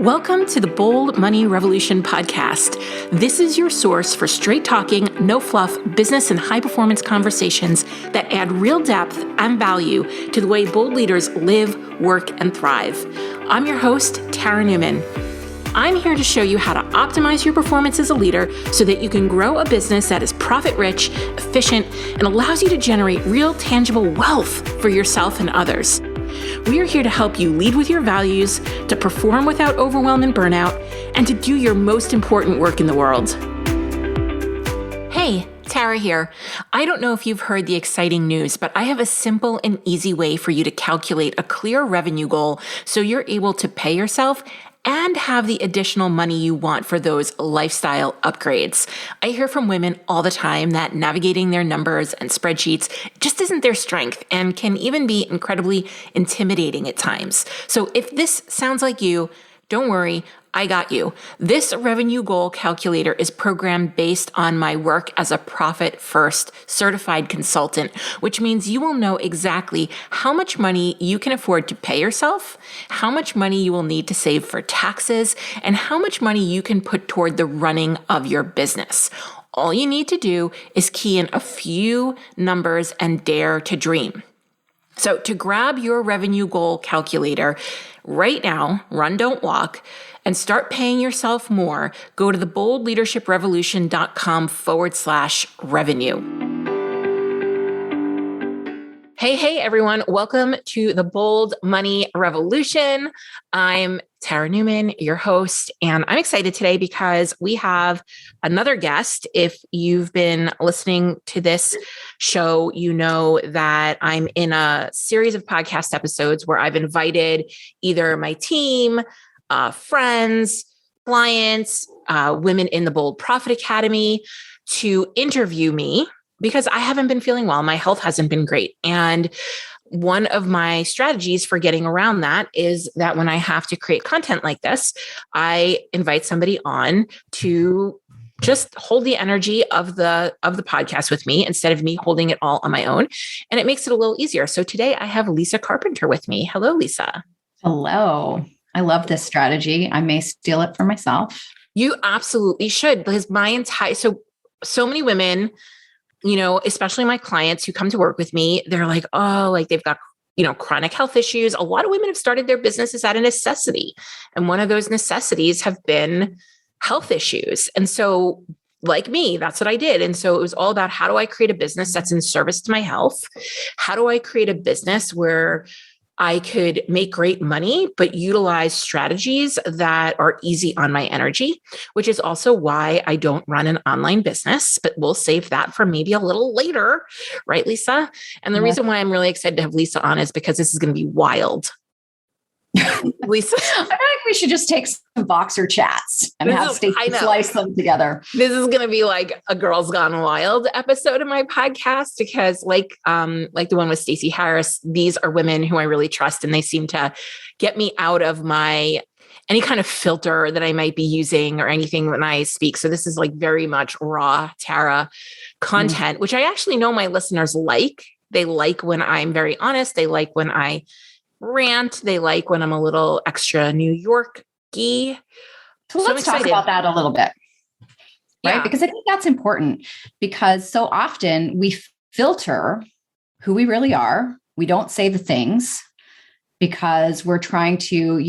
Welcome to the Bold Money Revolution podcast. This is your source for straight talking, no fluff, business and high performance conversations that add real depth and value to the way bold leaders live, work, and thrive. I'm your host, Tara Newman. I'm here to show you how to optimize your performance as a leader so that you can grow a business that is profit-rich, efficient, and allows you to generate real, tangible wealth for yourself and others. We are here to help you lead with your values, to perform without overwhelm and burnout, and to do your most important work in the world. Hey, Tara here. I don't know if you've heard the exciting news, but I have a simple and easy way for you to calculate a clear revenue goal so you're able to pay yourself and have the additional money you want for those lifestyle upgrades. I hear from women all the time that navigating their numbers and spreadsheets just isn't their strength and can even be incredibly intimidating at times. So if this sounds like you, don't worry, I got you. This revenue goal calculator is programmed based on my work as a profit first certified consultant, which means you will know exactly how much money you can afford to pay yourself, how much money you will need to save for taxes, and how much money you can put toward the running of your business. All you need to do is key in a few numbers and dare to dream. So to grab your revenue goal calculator right now, run, don't walk, and start paying yourself more, go to theboldleadership.com/revenue. Hey, everyone. Welcome to the Bold Money Revolution. I'm Tara Newman, your host, and I'm excited today because we have another guest. If you've been listening to this show, you know that I'm in a series of podcast episodes where I've invited either my team, friends, clients, women in the Bold Profit Academy to interview me because I haven't been feeling well. My health hasn't been great. And one of my strategies for getting around that is that when I have to create content like this, I invite somebody on to just hold the energy of the podcast with me instead of me holding it all on my own. And it makes it a little easier. So today I have Lisa Carpenter with me. Hello, Lisa. Hello. I love this strategy. I may steal it for myself. You absolutely should, because so many women, you know, especially my clients who come to work with me, they're like, oh, like they've got, chronic health issues. A lot of women have started their businesses out of necessity. And one of those necessities have been health issues. And so like me, that's what I did. And so it was all about, how do I create a business that's in service to my health? How do I create a business where I could make great money, but utilize strategies that are easy on my energy, which is also why I don't run an online business, but we'll save that for maybe a little later. Right, Lisa? And the reason why I'm really excited to have Lisa on is because this is going to be wild. Lisa, I feel like we should just take some boxer chats and have Stacey slice them together. This is going to be like a Girls Gone Wild episode of my podcast because, like the one with Stacey Harris, these are women who I really trust, and they seem to get me out of any kind of filter that I might be using or anything when I speak. So this is like very much raw Tara content, which I actually know my listeners like. They like when I'm very honest. They like when I rant. They like when I'm a little extra New York-y. So let's talk about that a little bit, right? Yeah. Because I think that's important, because so often we filter who we really are. We don't say the things because we're trying to,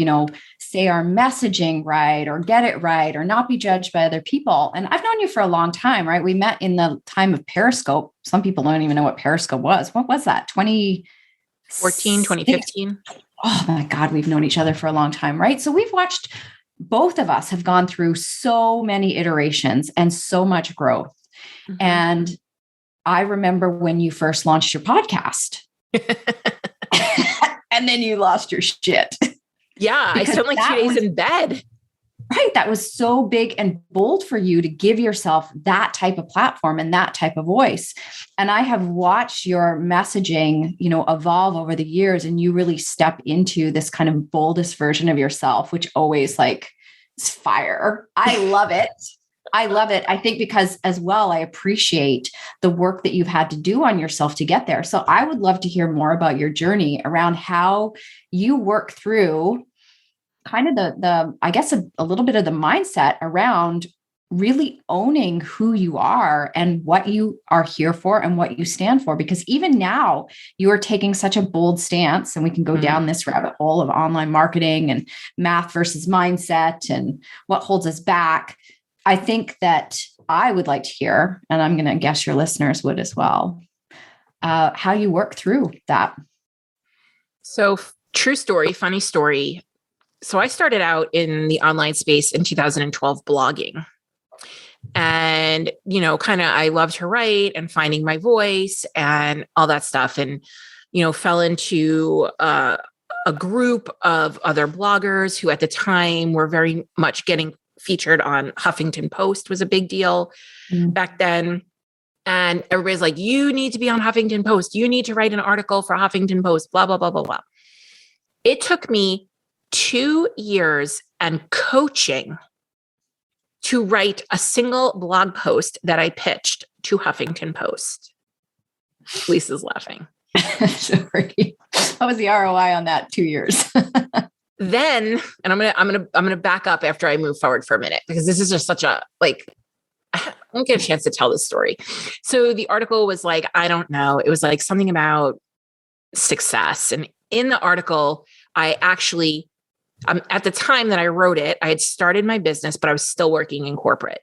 say our messaging right or get it right or not be judged by other people. And I've known you for a long time, right? We met in the time of Periscope. Some people don't even know what Periscope was. What was that? 2014, 2015. Oh my God, we've known each other for a long time, right? So both of us have gone through so many iterations and so much growth. Mm-hmm. And I remember when you first launched your podcast and then you lost your shit. Yeah, I spent like 2 days in bed. Right. That was so big and bold for you to give yourself that type of platform and that type of voice. And I have watched your messaging, evolve over the years, and you really step into this kind of boldest version of yourself, which always is fire. I love it. I love it. I think because as well, I appreciate the work that you've had to do on yourself to get there. So I would love to hear more about your journey around how you work through kind of I guess a little bit of the mindset around really owning who you are and what you are here for and what you stand for. Because even now you are taking such a bold stance, and we can go down this rabbit hole of online marketing and math versus mindset and what holds us back. I think that I would like to hear, and I'm going to guess your listeners would as well, how you work through that. So true story, funny story. So I started out in the online space in 2012 blogging. And, kind of, I loved to write and finding my voice and all that stuff. And, fell into a group of other bloggers who at the time were very much getting featured on Huffington Post, was a big deal back then. And everybody's like, you need to be on Huffington Post. You need to write an article for Huffington Post, blah, blah, blah, blah, blah. It took me 2 years and coaching to write a single blog post that I pitched to Huffington Post. Lisa's laughing. Sorry. What was the ROI on that 2 years? Then, and I'm gonna back up after I move forward for a minute, because this is just such a, like, I won't get a chance to tell this story. So the article was like, I don't know, it was like something about success. And in the article, I actually, at the time that I wrote it, I had started my business, but I was still working in corporate.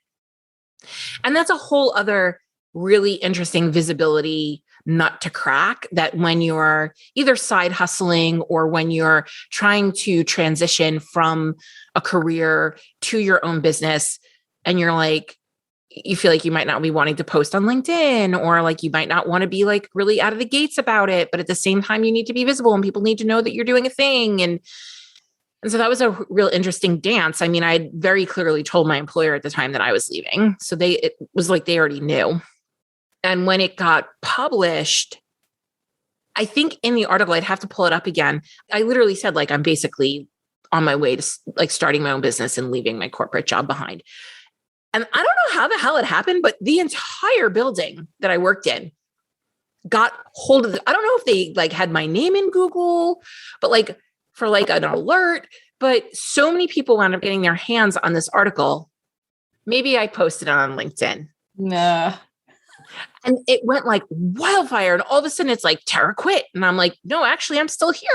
And that's a whole other really interesting visibility nut to crack, that when you're either side hustling or when you're trying to transition from a career to your own business, and you're like, you feel like you might not be wanting to post on LinkedIn, or like you might not want to be like really out of the gates about it, but at the same time, you need to be visible and people need to know that you're doing a thing. And so that was a real interesting dance. I mean, I had very clearly told my employer at the time that I was leaving. So it was like they already knew. And when it got published, I think in the article, I'd have to pull it up again. I literally said, like, I'm basically on my way to like starting my own business and leaving my corporate job behind. And I don't know how the hell it happened, but the entire building that I worked in got hold of I don't know if they like had my name in Google, but like for like an alert, but so many people wound up getting their hands on this article. Maybe I posted it on LinkedIn. No. And it went like wildfire. And all of a sudden it's like, Tara quit. And I'm like, no, actually, I'm still here.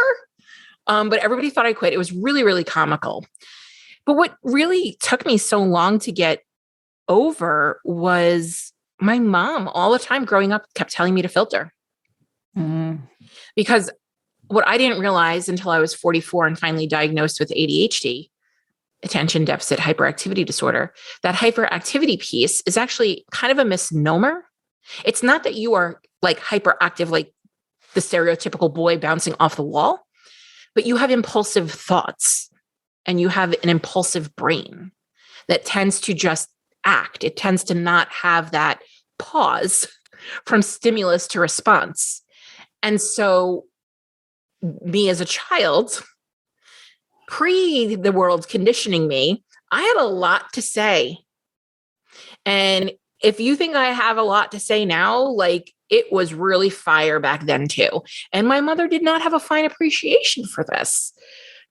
But everybody thought I quit. It was really, really comical. But what really took me so long to get over was my mom all the time growing up kept telling me to filter. Because what I didn't realize until I was 44 and finally diagnosed with ADHD, attention deficit hyperactivity disorder, that hyperactivity piece is actually kind of a misnomer. It's not that you are like hyperactive, like the stereotypical boy bouncing off the wall, but you have impulsive thoughts and you have an impulsive brain that tends to just act. It tends to not have that pause from stimulus to response. And so me as a child, pre the world conditioning me, I had a lot to say. And if you think I have a lot to say now, like it was really fire back then too. And my mother did not have a fine appreciation for this.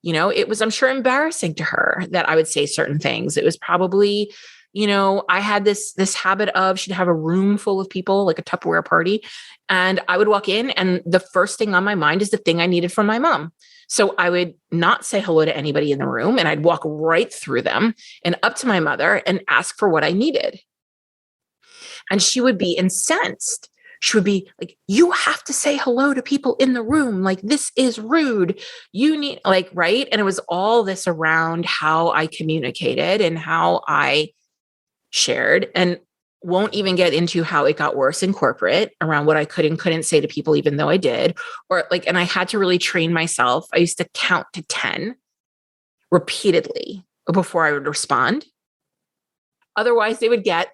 It was, I'm sure, embarrassing to her that I would say certain things. It was probably, I had this habit of, she'd have a room full of people, like a Tupperware party. And I would walk in and the first thing on my mind is the thing I needed from my mom. So I would not say hello to anybody in the room and I'd walk right through them and up to my mother and ask for what I needed. And she would be incensed. She would be like, you have to say hello to people in the room. Like, this is rude. You need, like, right. And it was all this around how I communicated and how I shared, and won't even get into how it got worse in corporate around what I could and couldn't say to people, even though I did, or like, and I had to really train myself. I used to count to 10 repeatedly before I would respond. Otherwise they would get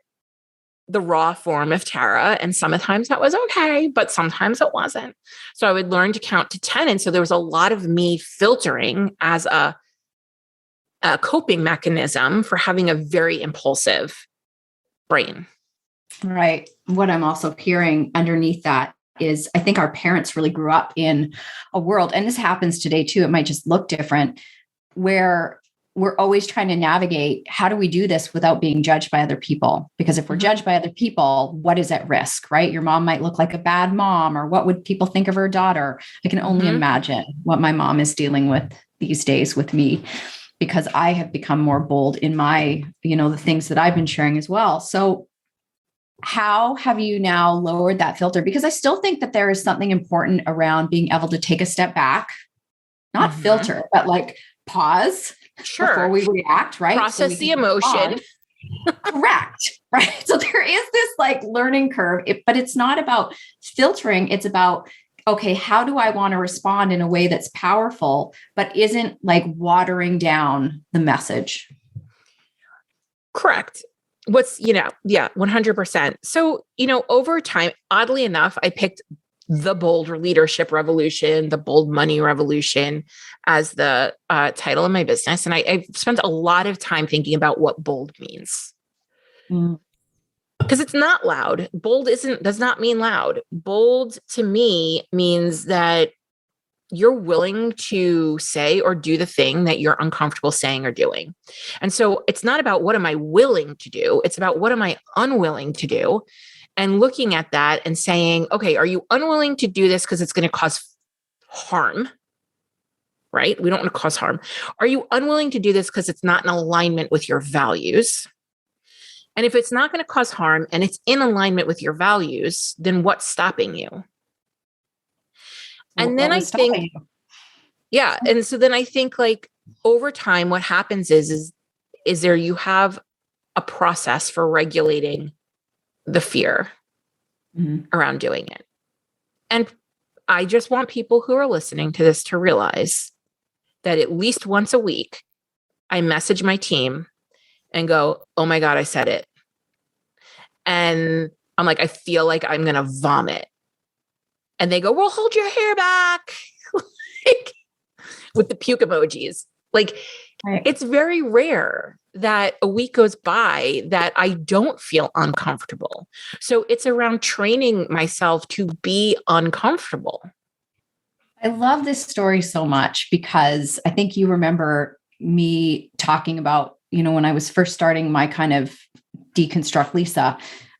the raw form of Tara. And sometimes that was okay, but sometimes it wasn't. So I would learn to count to 10. And so there was a lot of me filtering as a coping mechanism for having a very impulsive brain. Right. What I'm also hearing underneath that is, I think our parents really grew up in a world, and this happens today too, it might just look different, where we're always trying to navigate, how do we do this without being judged by other people? Because if we're judged by other people, what is at risk, right? Your mom might look like a bad mom, or what would people think of her daughter? I can only imagine what my mom is dealing with these days with me, because I have become more bold in my, the things that I've been sharing as well. So how have you now lowered that filter? Because I still think that there is something important around being able to take a step back, not filter, but like pause before we react, right? Process the emotion. Correct. Right. So there is this like learning curve, but it's not about filtering. It's about, okay, how do I want to respond in a way that's powerful, but isn't like watering down the message? Correct. 100%. So, over time, oddly enough, I picked the Bold Leadership Revolution, the Bold Money Revolution as the title of my business. And I've spent a lot of time thinking about what bold means. Because it's not loud. Bold does not mean loud. Bold to me means that you're willing to say or do the thing that you're uncomfortable saying or doing. And so it's not about what am I willing to do? It's about what am I unwilling to do? And looking at that and saying, okay, are you unwilling to do this because it's going to cause harm? Right? We don't want to cause harm. Are you unwilling to do this because it's not in alignment with your values? And if it's not going to cause harm and it's in alignment with your values, then what's stopping you? And then I think, yeah. And so then I think like over time, what happens is there you have a process for regulating the fear around doing it. And I just want people who are listening to this to realize that at least once a week, I message my team and go, oh my God, I said it. And I'm like, I feel like I'm going to vomit. And they go, well, hold your hair back. Like, with the puke emojis. Like, It's very rare that a week goes by that I don't feel uncomfortable. So it's around training myself to be uncomfortable. I love this story so much because I think you remember me talking about, when I was first starting my kind of deconstruct Lisa,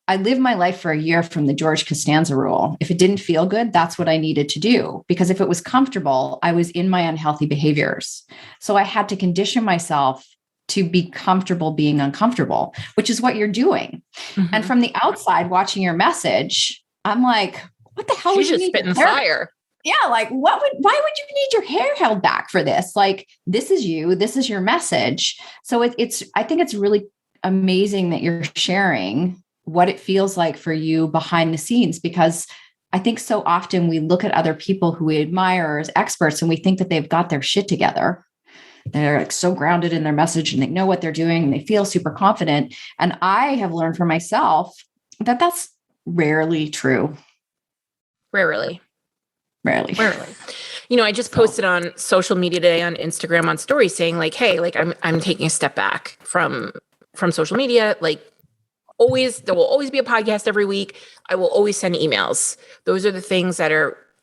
I lived my life for a year from the George Costanza rule. If it didn't feel good, that's what I needed to do. Because if it was comfortable, I was in my unhealthy behaviors. So I had to condition myself to be comfortable being uncomfortable, which is what you're doing. And from the outside, watching your message, I'm like, what the hell? She's just spitting fire. Yeah. Like why would you need your hair held back for this? Like, this is you, this is your message. So I think it's really amazing that you're sharing what it feels like for you behind the scenes, because I think so often we look at other people who we admire as experts and we think that they've got their shit together. They're like so grounded in their message and they know what they're doing and they feel super confident. And I have learned for myself that that's rarely true. Rarely. I just posted on social media today on Instagram on stories saying like, hey, like I'm taking a step back from social media. Like, there will always be a podcast every week. I will always send emails. Those are the things that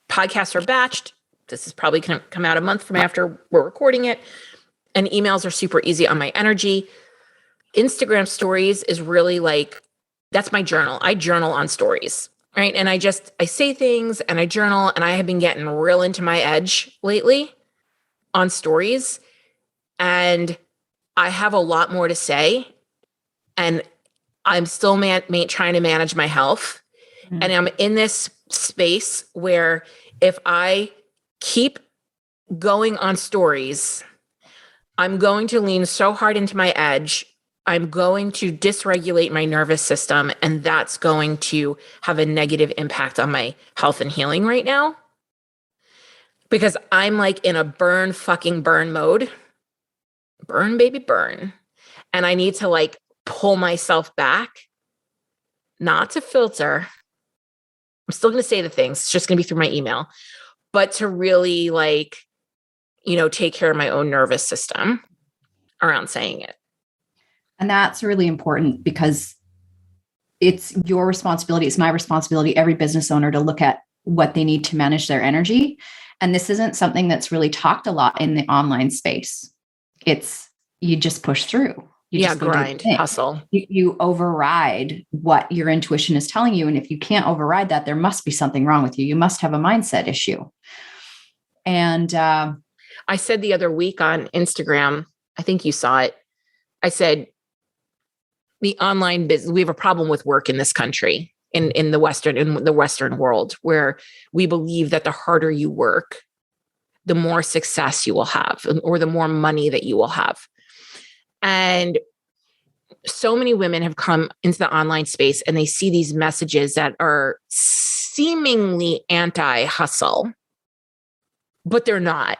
podcasts are batched. This is probably going to come out a month from after we're recording it. And emails are super easy on my energy. Instagram stories is really like, that's my journal. I journal on stories, right? And I say things and I journal, and I have been getting real into my edge lately on stories. And I have a lot more to say. And I'm still trying to manage my health. And I'm in this space where if I keep going on stories, I'm going to lean so hard into my edge. I'm going to dysregulate my nervous system. And that's going to have a negative impact on my health and healing right now. Because I'm like in a burn mode. Burn, baby, burn. And I need to like pull myself back, not to filter. I'm still going to say the things. It's just going to be through my email, but to really like, take care of my own nervous system around saying it. And that's really important because it's your responsibility. It's my responsibility, every business owner, to look at what they need to manage their energy. And this isn't something that's really talked a lot in the online space. you just push through. You Yeah, just go do the grind, thing. hustle. You override what your intuition is telling you. And if you can't override that, there must be something wrong with you. You must have a mindset issue. And I said the other week on Instagram, I think you saw it. I said, the online business, we have a problem with work in this country, in the Western world, where we believe that the harder you work, the more success you will have, or the more money that you will have. And so many women have come into the online space and they see these messages that are seemingly anti-hustle, but they're not.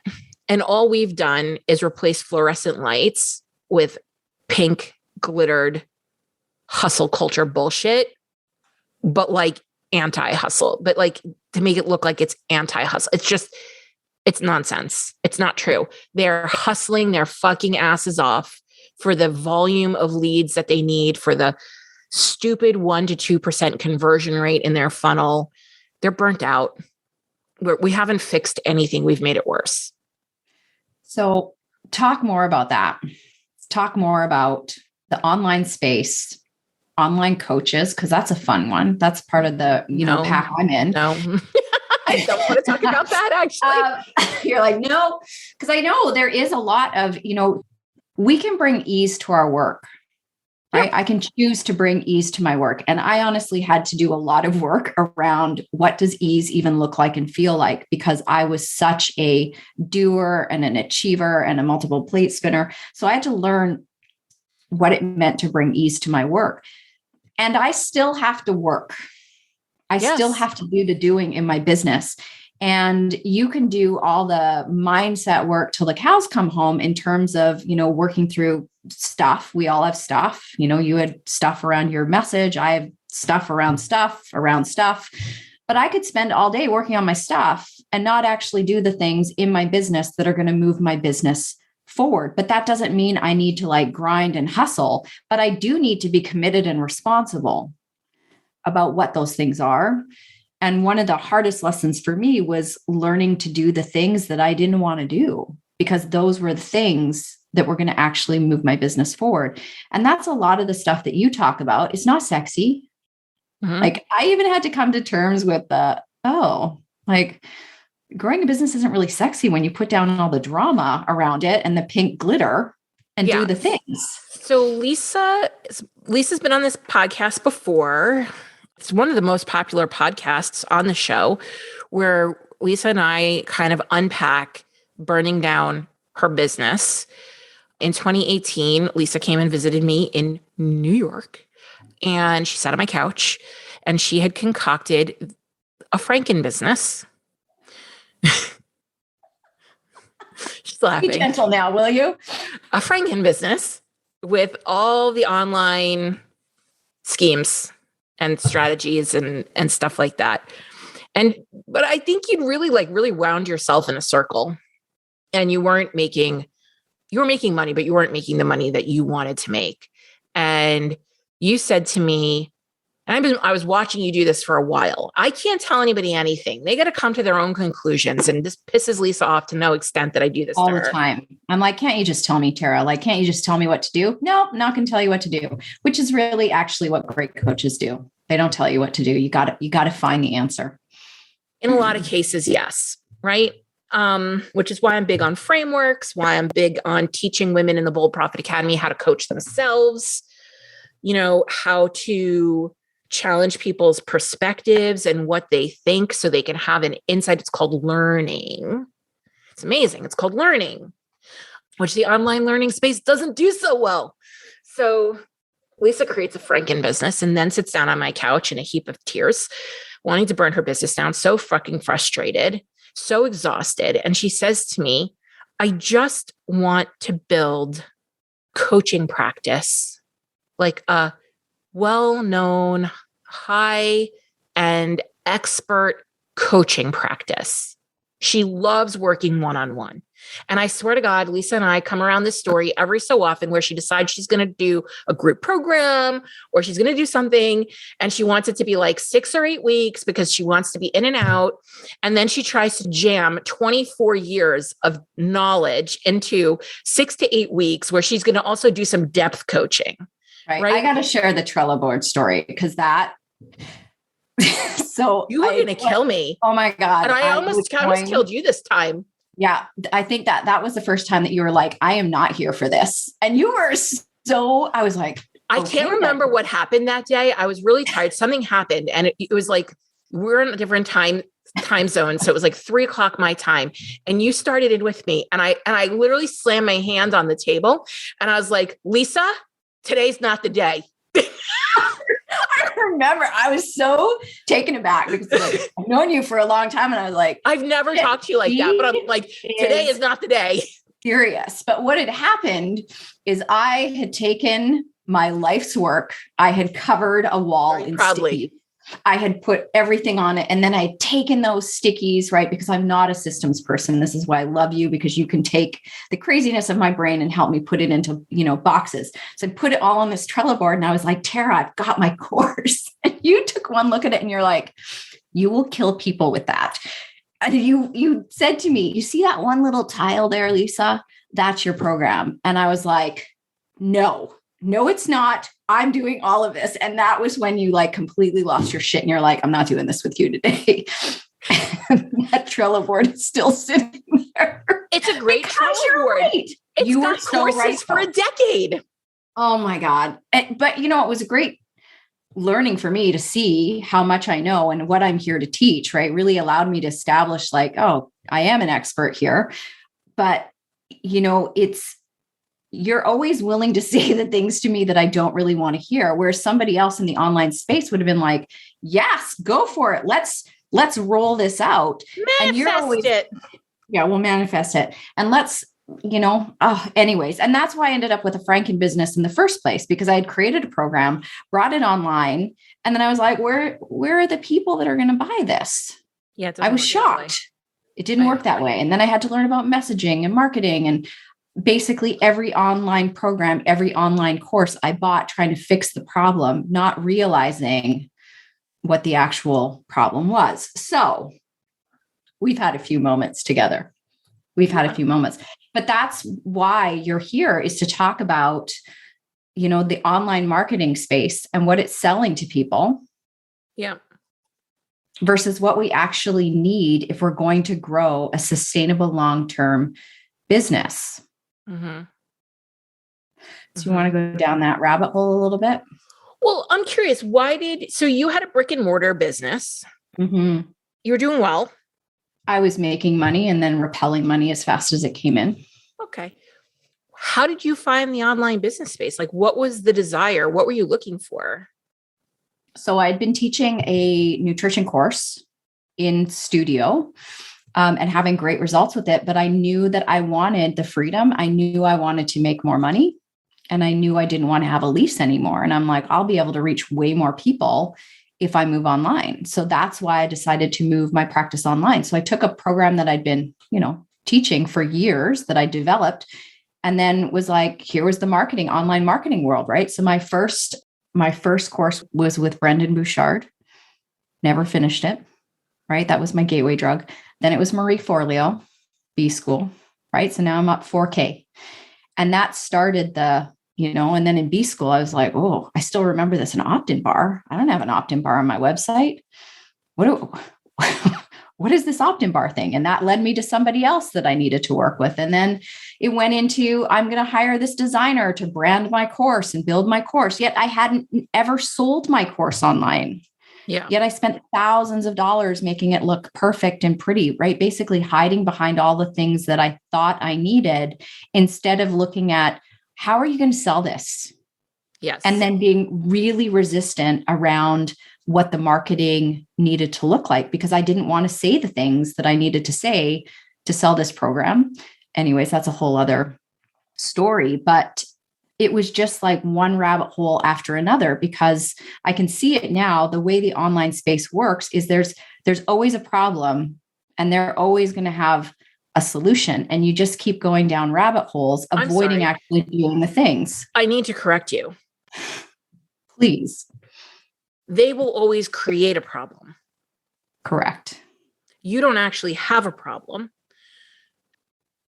And all we've done is replace fluorescent lights with pink glittered hustle culture bullshit, but like anti-hustle, but like to make it look like it's anti-hustle. It's nonsense. It's not true. They're hustling their fucking asses off for the volume of leads that they need, for the stupid 1% to 2% conversion rate in their funnel. They're burnt out. We haven't fixed anything. We've made it worse. So talk more about that. Talk more about the online space, online coaches, because that's a fun one. That's part of the, pack I'm in. No, I don't want to talk about that actually. You're like, no, because I know there is a lot of, we can bring ease to our work, right? Yeah. I can choose to bring ease to my work. And I honestly had to do a lot of work around what does ease even look like and feel like, because I was such a doer and an achiever and a multiple plate spinner. So I had to learn what it meant to bring ease to my work. And I still have to work. I still have to do the doing in my business. And you can do all the mindset work till the cows come home in terms of, working through stuff. We all have stuff. You had stuff around your message. I have stuff around stuff. But I could spend all day working on my stuff and not actually do the things in my business that are going to move my business forward. But that doesn't mean I need to like grind and hustle, but I do need to be committed and responsible about what those things are. And one of the hardest lessons for me was learning to do the things that I didn't want to do, because those were the things that were going to actually move my business forward. And that's a lot of the stuff that you talk about. It's not sexy. Mm-hmm. Like I even had to come to terms with growing a business isn't really sexy when you put down all the drama around it and the pink glitter and do the things. So Lisa's been on this podcast before. It's one of the most popular podcasts on the show, where Lisa and I kind of unpack burning down her business. In 2018, Lisa came and visited me in New York, and she sat on my couch and she had concocted a Franken business. She's laughing. Be gentle now, will you? A Franken business with all the online schemes and strategies and stuff like that. But I think you'd really wound yourself in a circle, and you were making money, but you weren't making the money that you wanted to make. And you said to me, and I was watching you do this for a while, I can't tell anybody anything. They got to come to their own conclusions. And this pisses Lisa off to no extent that I do this all the time. I'm like, can't you just tell me, Tara? Like, can't you just tell me what to do? No, I'm not going to tell you what to do, which is really actually what great coaches do. They don't tell you what to do. You got to find the answer. In a lot of cases, yes. Right. Which is why I'm big on frameworks, why I'm big on teaching women in the Bold Profit Academy how to coach themselves, how to challenge people's perspectives and what they think so they can have an insight. It's called learning. It's amazing. It's called learning, which the online learning space doesn't do so well. So Lisa creates a Franken business and then sits down on my couch in a heap of tears, wanting to burn her business down, so fucking frustrated, so exhausted. And she says to me, I just want to build coaching practice, like a well-known, high-end expert coaching practice. She loves working one-on-one. And I swear to God, Lisa and I come around this story every so often where she decides she's going to do a group program or she's going to do something and she wants it to be like 6 or 8 weeks because she wants to be in and out. And then she tries to jam 24 years of knowledge into 6 to 8 weeks where she's going to also do some depth coaching. Right. I got to share the Trello board story because that. So you were going to kill me. Oh my God. And I almost killed you this time. Yeah. I think that was the first time that you were like, I am not here for this. And you were I was like, I can't remember what happened that day. I was really tired. Something happened. And it was like, we're in a different time zone. So it was like 3:00 my time. And you started in with me. And I literally slammed my hand on the table. And I was like, Lisa, today's not the day. I remember I was so taken aback because like, I've known you for a long time. And I was like, I've never talked to you like that, but I'm like, today is not the day. Serious. But what had happened is I had taken my life's work. I had covered a wall in stickies. I had put everything on it. And then I had taken those stickies, right? Because I'm not a systems person. This is why I love you, because you can take the craziness of my brain and help me put it into, boxes. So I put it all on this Trello board and I was like, Tara, I've got my course. And you took one look at it and you're like, you will kill people with that. And you said to me, you see that one little tile there, Lisa? That's your program. And I was like, no, it's not. I'm doing all of this. And that was when you like completely lost your shit and you're like, I'm not doing this with you today. And that Trello board is still sitting there. It's a great Trello board. Right. You were so right for a decade. Oh my God. But it was a great learning for me to see how much I know and what I'm here to teach, right? Really allowed me to establish like, oh, I am an expert here. But, you're always willing to say the things to me that I don't really want to hear. Whereas somebody else in the online space would have been like, yes, go for it. Let's roll this out. And you're always, yeah, we'll manifest it. And let's, anyways. And that's why I ended up with a Franken business in the first place, because I had created a program, brought it online. And then I was like, where are the people that are going to buy this? Yeah. I was shocked. It didn't work that way. And then I had to learn about messaging and marketing and basically every online program, every online course I bought trying to fix the problem, not realizing what the actual problem was. So we've had a few moments together. But that's why you're here, is to talk about, the online marketing space and what it's selling to people. Yeah. Versus what we actually need if we're going to grow a sustainable long-term business. Mm-hmm. So you want to go down that rabbit hole a little bit? Well, I'm curious, so you had a brick and mortar business. Mm-hmm. You were doing well. I was making money and then repelling money as fast as it came in. Okay. How did you find the online business space? Like, what was the desire? What were you looking for? So I'd been teaching a nutrition course in studio. And having great results with it. But I knew that I wanted the freedom. I knew I wanted to make more money. And I knew I didn't want to have a lease anymore. And I'm like, I'll be able to reach way more people if I move online. So that's why I decided to move my practice online. So I took a program that I'd been, teaching for years that I developed, and then was like, here was the online marketing world, right? So my first course was with Brendan Bouchard. Never finished it, right? That was my gateway drug. Then it was Marie Forleo, B School, right? So now I'm up 4K. And that started and then in B School, I was like, oh, I still remember this, an opt-in bar. I don't have an opt-in bar on my website. What is this opt-in bar thing? And that led me to somebody else that I needed to work with. And then it went into, I'm going to hire this designer to brand my course and build my course. Yet I hadn't ever sold my course online. Yeah. Yet I spent thousands of dollars making it look perfect and pretty, right? Basically hiding behind all the things that I thought I needed, instead of looking at, how are you going to sell this? Yes. And then being really resistant around what the marketing needed to look like, because I didn't want to say the things that I needed to say to sell this program. Anyways, that's a whole other story. But it was just like one rabbit hole after another, because I can see it now. The way the online space works is there's always a problem, and they're always going to have a solution, and you just keep going down rabbit holes, I'm avoiding sorry. actually doing the things. I need to correct you. Please. They will always create a problem. Correct. You don't actually have a problem.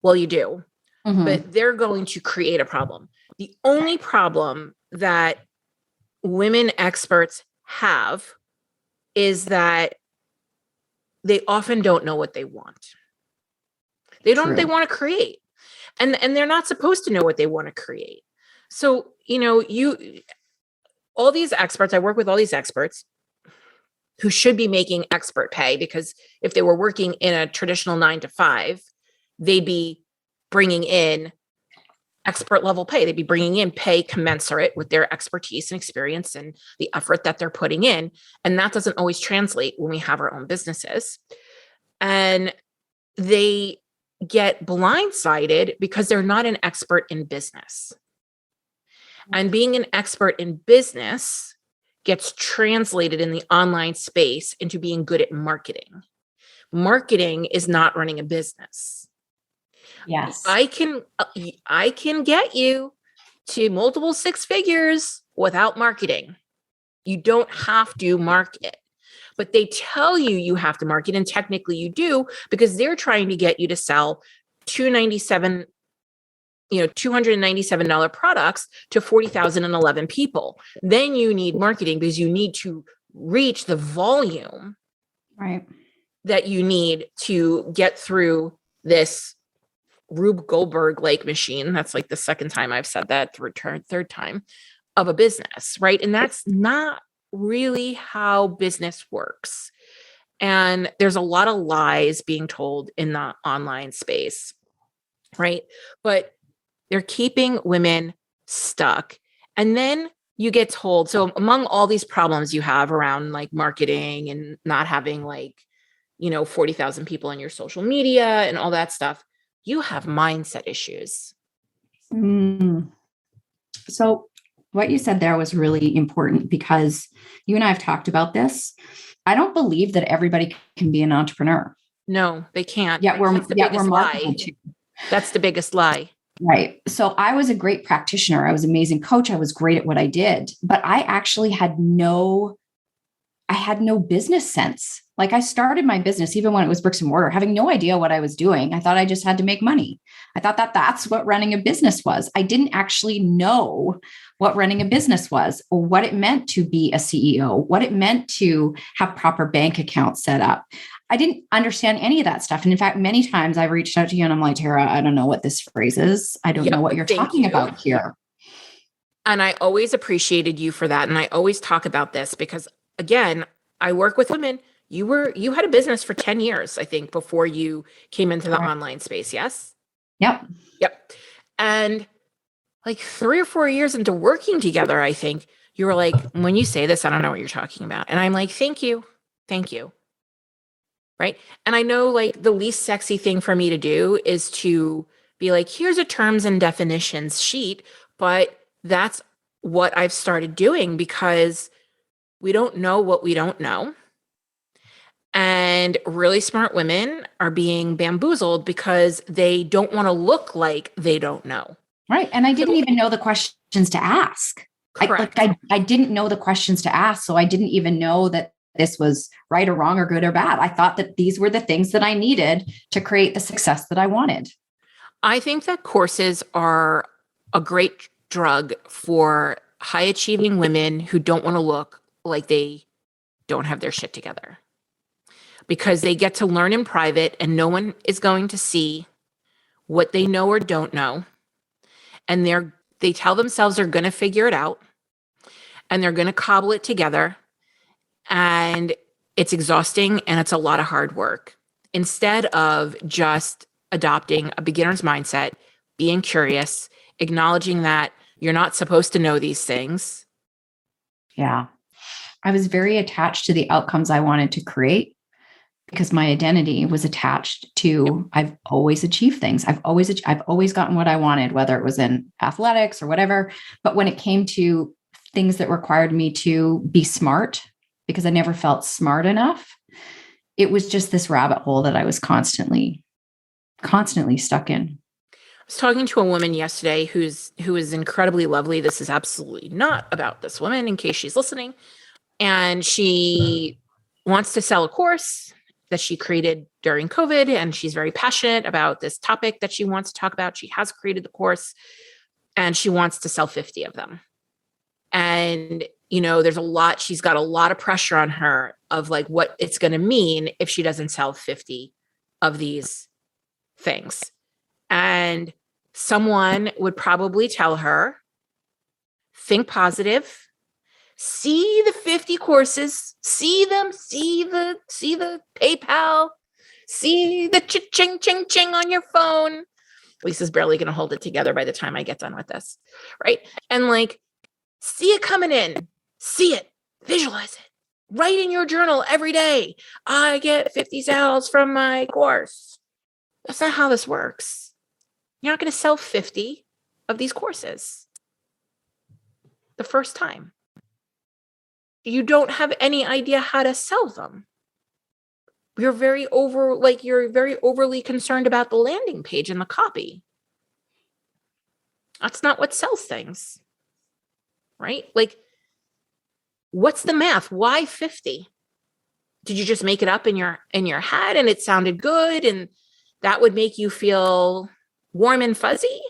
Well, you do, but they're going to create a problem. The only problem that women experts have is that they often don't know what they want. They don't, they want to create. And they're not supposed to know what they want to create. So, all these experts, I work with all these experts who should be making expert pay, because if they were working in a traditional 9 to 5, they'd be bringing in expert level pay. They'd be bringing in pay commensurate with their expertise and experience and the effort that they're putting in. And that doesn't always translate when we have our own businesses. And they get blindsided because they're not an expert in business. And being an expert in business gets translated in the online space into being good at marketing. Marketing is not running a business. Yes. I can get you to multiple 6 figures without marketing. You don't have to market, but they tell you have to market, and technically you do, because they're trying to get you to sell $297 products to 40,011 people. Then you need marketing because you need to reach the volume that you need to get through this Rube Goldberg like machine. That's like the second time I've said that, third time, of a business, right? And that's not really how business works. And there's a lot of lies being told in the online space, right? But they're keeping women stuck. And then you get told, so among all these problems you have around like marketing and not having 40,000 people on your social media and all that stuff, you have mindset issues. So what you said there was really important, because you and I have talked about this. I don't believe that everybody can be an entrepreneur. No, they can't. Yet we're marketed to. That's the biggest lie. Right. So I was a great practitioner. I was an amazing coach. I was great at what I did, but I actually had no business sense. Like, I started my business, even when it was bricks and mortar, having no idea what I was doing. I thought I just had to make money. I thought that that's what running a business was. I didn't actually know what running a business was, or what it meant to be a CEO, what it meant to have proper bank accounts set up. I didn't understand any of that stuff. And in fact, many times I've reached out to you and I'm like, Tara, I don't know what this phrase is. I don't know what you're talking about here. And I always appreciated you for that. And I always talk about this because, again, I work with women. You had a business for 10 years, I think, before you came into the online space. Yes. Yep. And like 3 or 4 years into working together, I think you were like, when you say this, I don't know what you're talking about. And I'm like, thank you. Right. And I know like the least sexy thing for me to do is to be like, here's a terms and definitions sheet. But that's what I've started doing, because we don't know what we don't know. And really smart women are being bamboozled because they don't want to look like they don't know. Right. And I didn't even know the questions to ask. Correct. I didn't know the questions to ask. So I didn't even know that this was right or wrong or good or bad. I thought that these were the things that I needed to create the success that I wanted. I think that courses are a great drug for high achieving women who don't want to look like they don't have their shit together, because they get to learn in private and no one is going to see what they know or don't know. And they tell themselves they're going to figure it out and they're going to cobble it together. And it's exhausting and it's a lot of hard work, instead of just adopting a beginner's mindset, being curious, acknowledging that you're not supposed to know these things. Yeah. I was very attached to the outcomes I wanted to create, because my identity was attached to, I've always achieved things. I've always gotten what I wanted, whether it was in athletics or whatever. But when it came to things that required me to be smart, because I never felt smart enough, it was just this rabbit hole that I was constantly constantly stuck in. I was talking to a woman yesterday who is incredibly lovely. This is absolutely not about this woman, in case she's listening. And she wants to sell a course that she created during COVID, and she's very passionate about this topic that she wants to talk about. She has created the course, and she wants to sell 50 of them. And, she's got a lot of pressure on her of like what it's going to mean if she doesn't sell 50 of these things. And someone would probably tell her, think positive, see the 50 courses, see them, see the PayPal, see the ching, ching, ching on your phone. Lisa's barely going to hold it together by the time I get done with this. Right. And like, see it coming in, see it, visualize it, write in your journal every day. I get 50 sales from my course. That's not how this works. You're not going to sell 50 of these courses the first time. You don't have any idea how to sell them. You're very overly concerned about the landing page and the copy. That's not what sells things. Right? Like, what's the math? Why 50? Did you just make it up in your head and it sounded good and that would make you feel warm and fuzzy?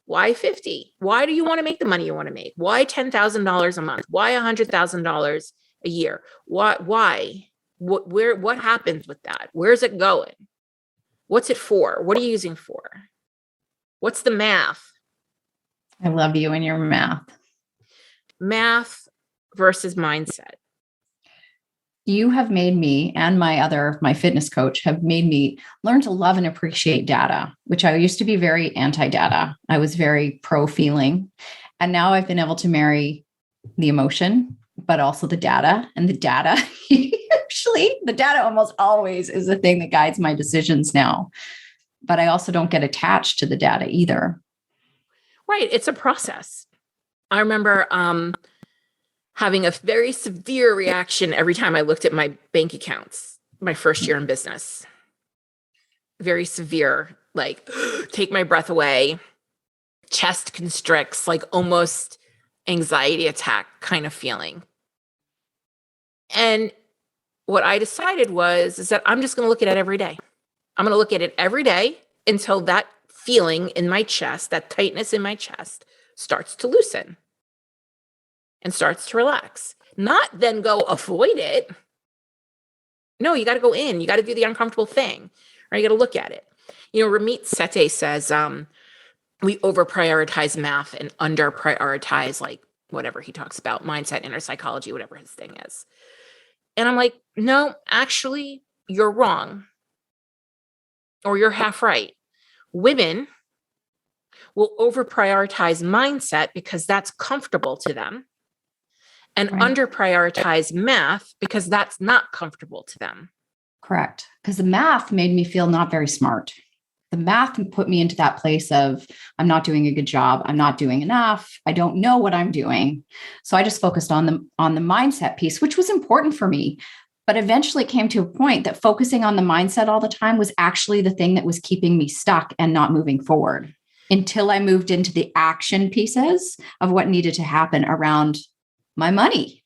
Why 50? Why do you want to make the money you want to make? Why $10,000 a month? Why $100,000 a year? Why? What happens with that? Where's it going? What's it for? What are you using for? What's the math? I love you and your math. Math versus mindset. You have made me and my fitness coach have made me learn to love and appreciate data, which I used to be very anti-data. I was very pro-feeling. And now I've been able to marry the emotion, but also the data. And the data, actually, the data almost always is the thing that guides my decisions now. But I also don't get attached to the data either. Right. It's a process. I remember having a very severe reaction every time I looked at my bank accounts, my first year in business. Very severe, like take my breath away, chest constricts, like almost anxiety attack kind of feeling. And what I decided is that I'm just going to look at it every day. I'm going to look at it every day until that feeling in my chest, that tightness in my chest starts to loosen and starts to relax. Not then go avoid it. No, you got to go in. You got to do the uncomfortable thing, or you got to look at it. Ramit Sethi says we over prioritize math and under prioritize like whatever he talks about, mindset, inner psychology, whatever his thing is. And I'm like, no, actually, you're wrong. Or you're half right. Women will over prioritize mindset because that's comfortable to them. And under prioritize math because that's not comfortable to them. Correct. Because the math made me feel not very smart. The math put me into that place of I'm not doing a good job. I'm not doing enough. I don't know what I'm doing. So I just focused on the mindset piece, which was important for me. But eventually it came to a point that focusing on the mindset all the time was actually the thing that was keeping me stuck and not moving forward until I moved into the action pieces of what needed to happen around my money.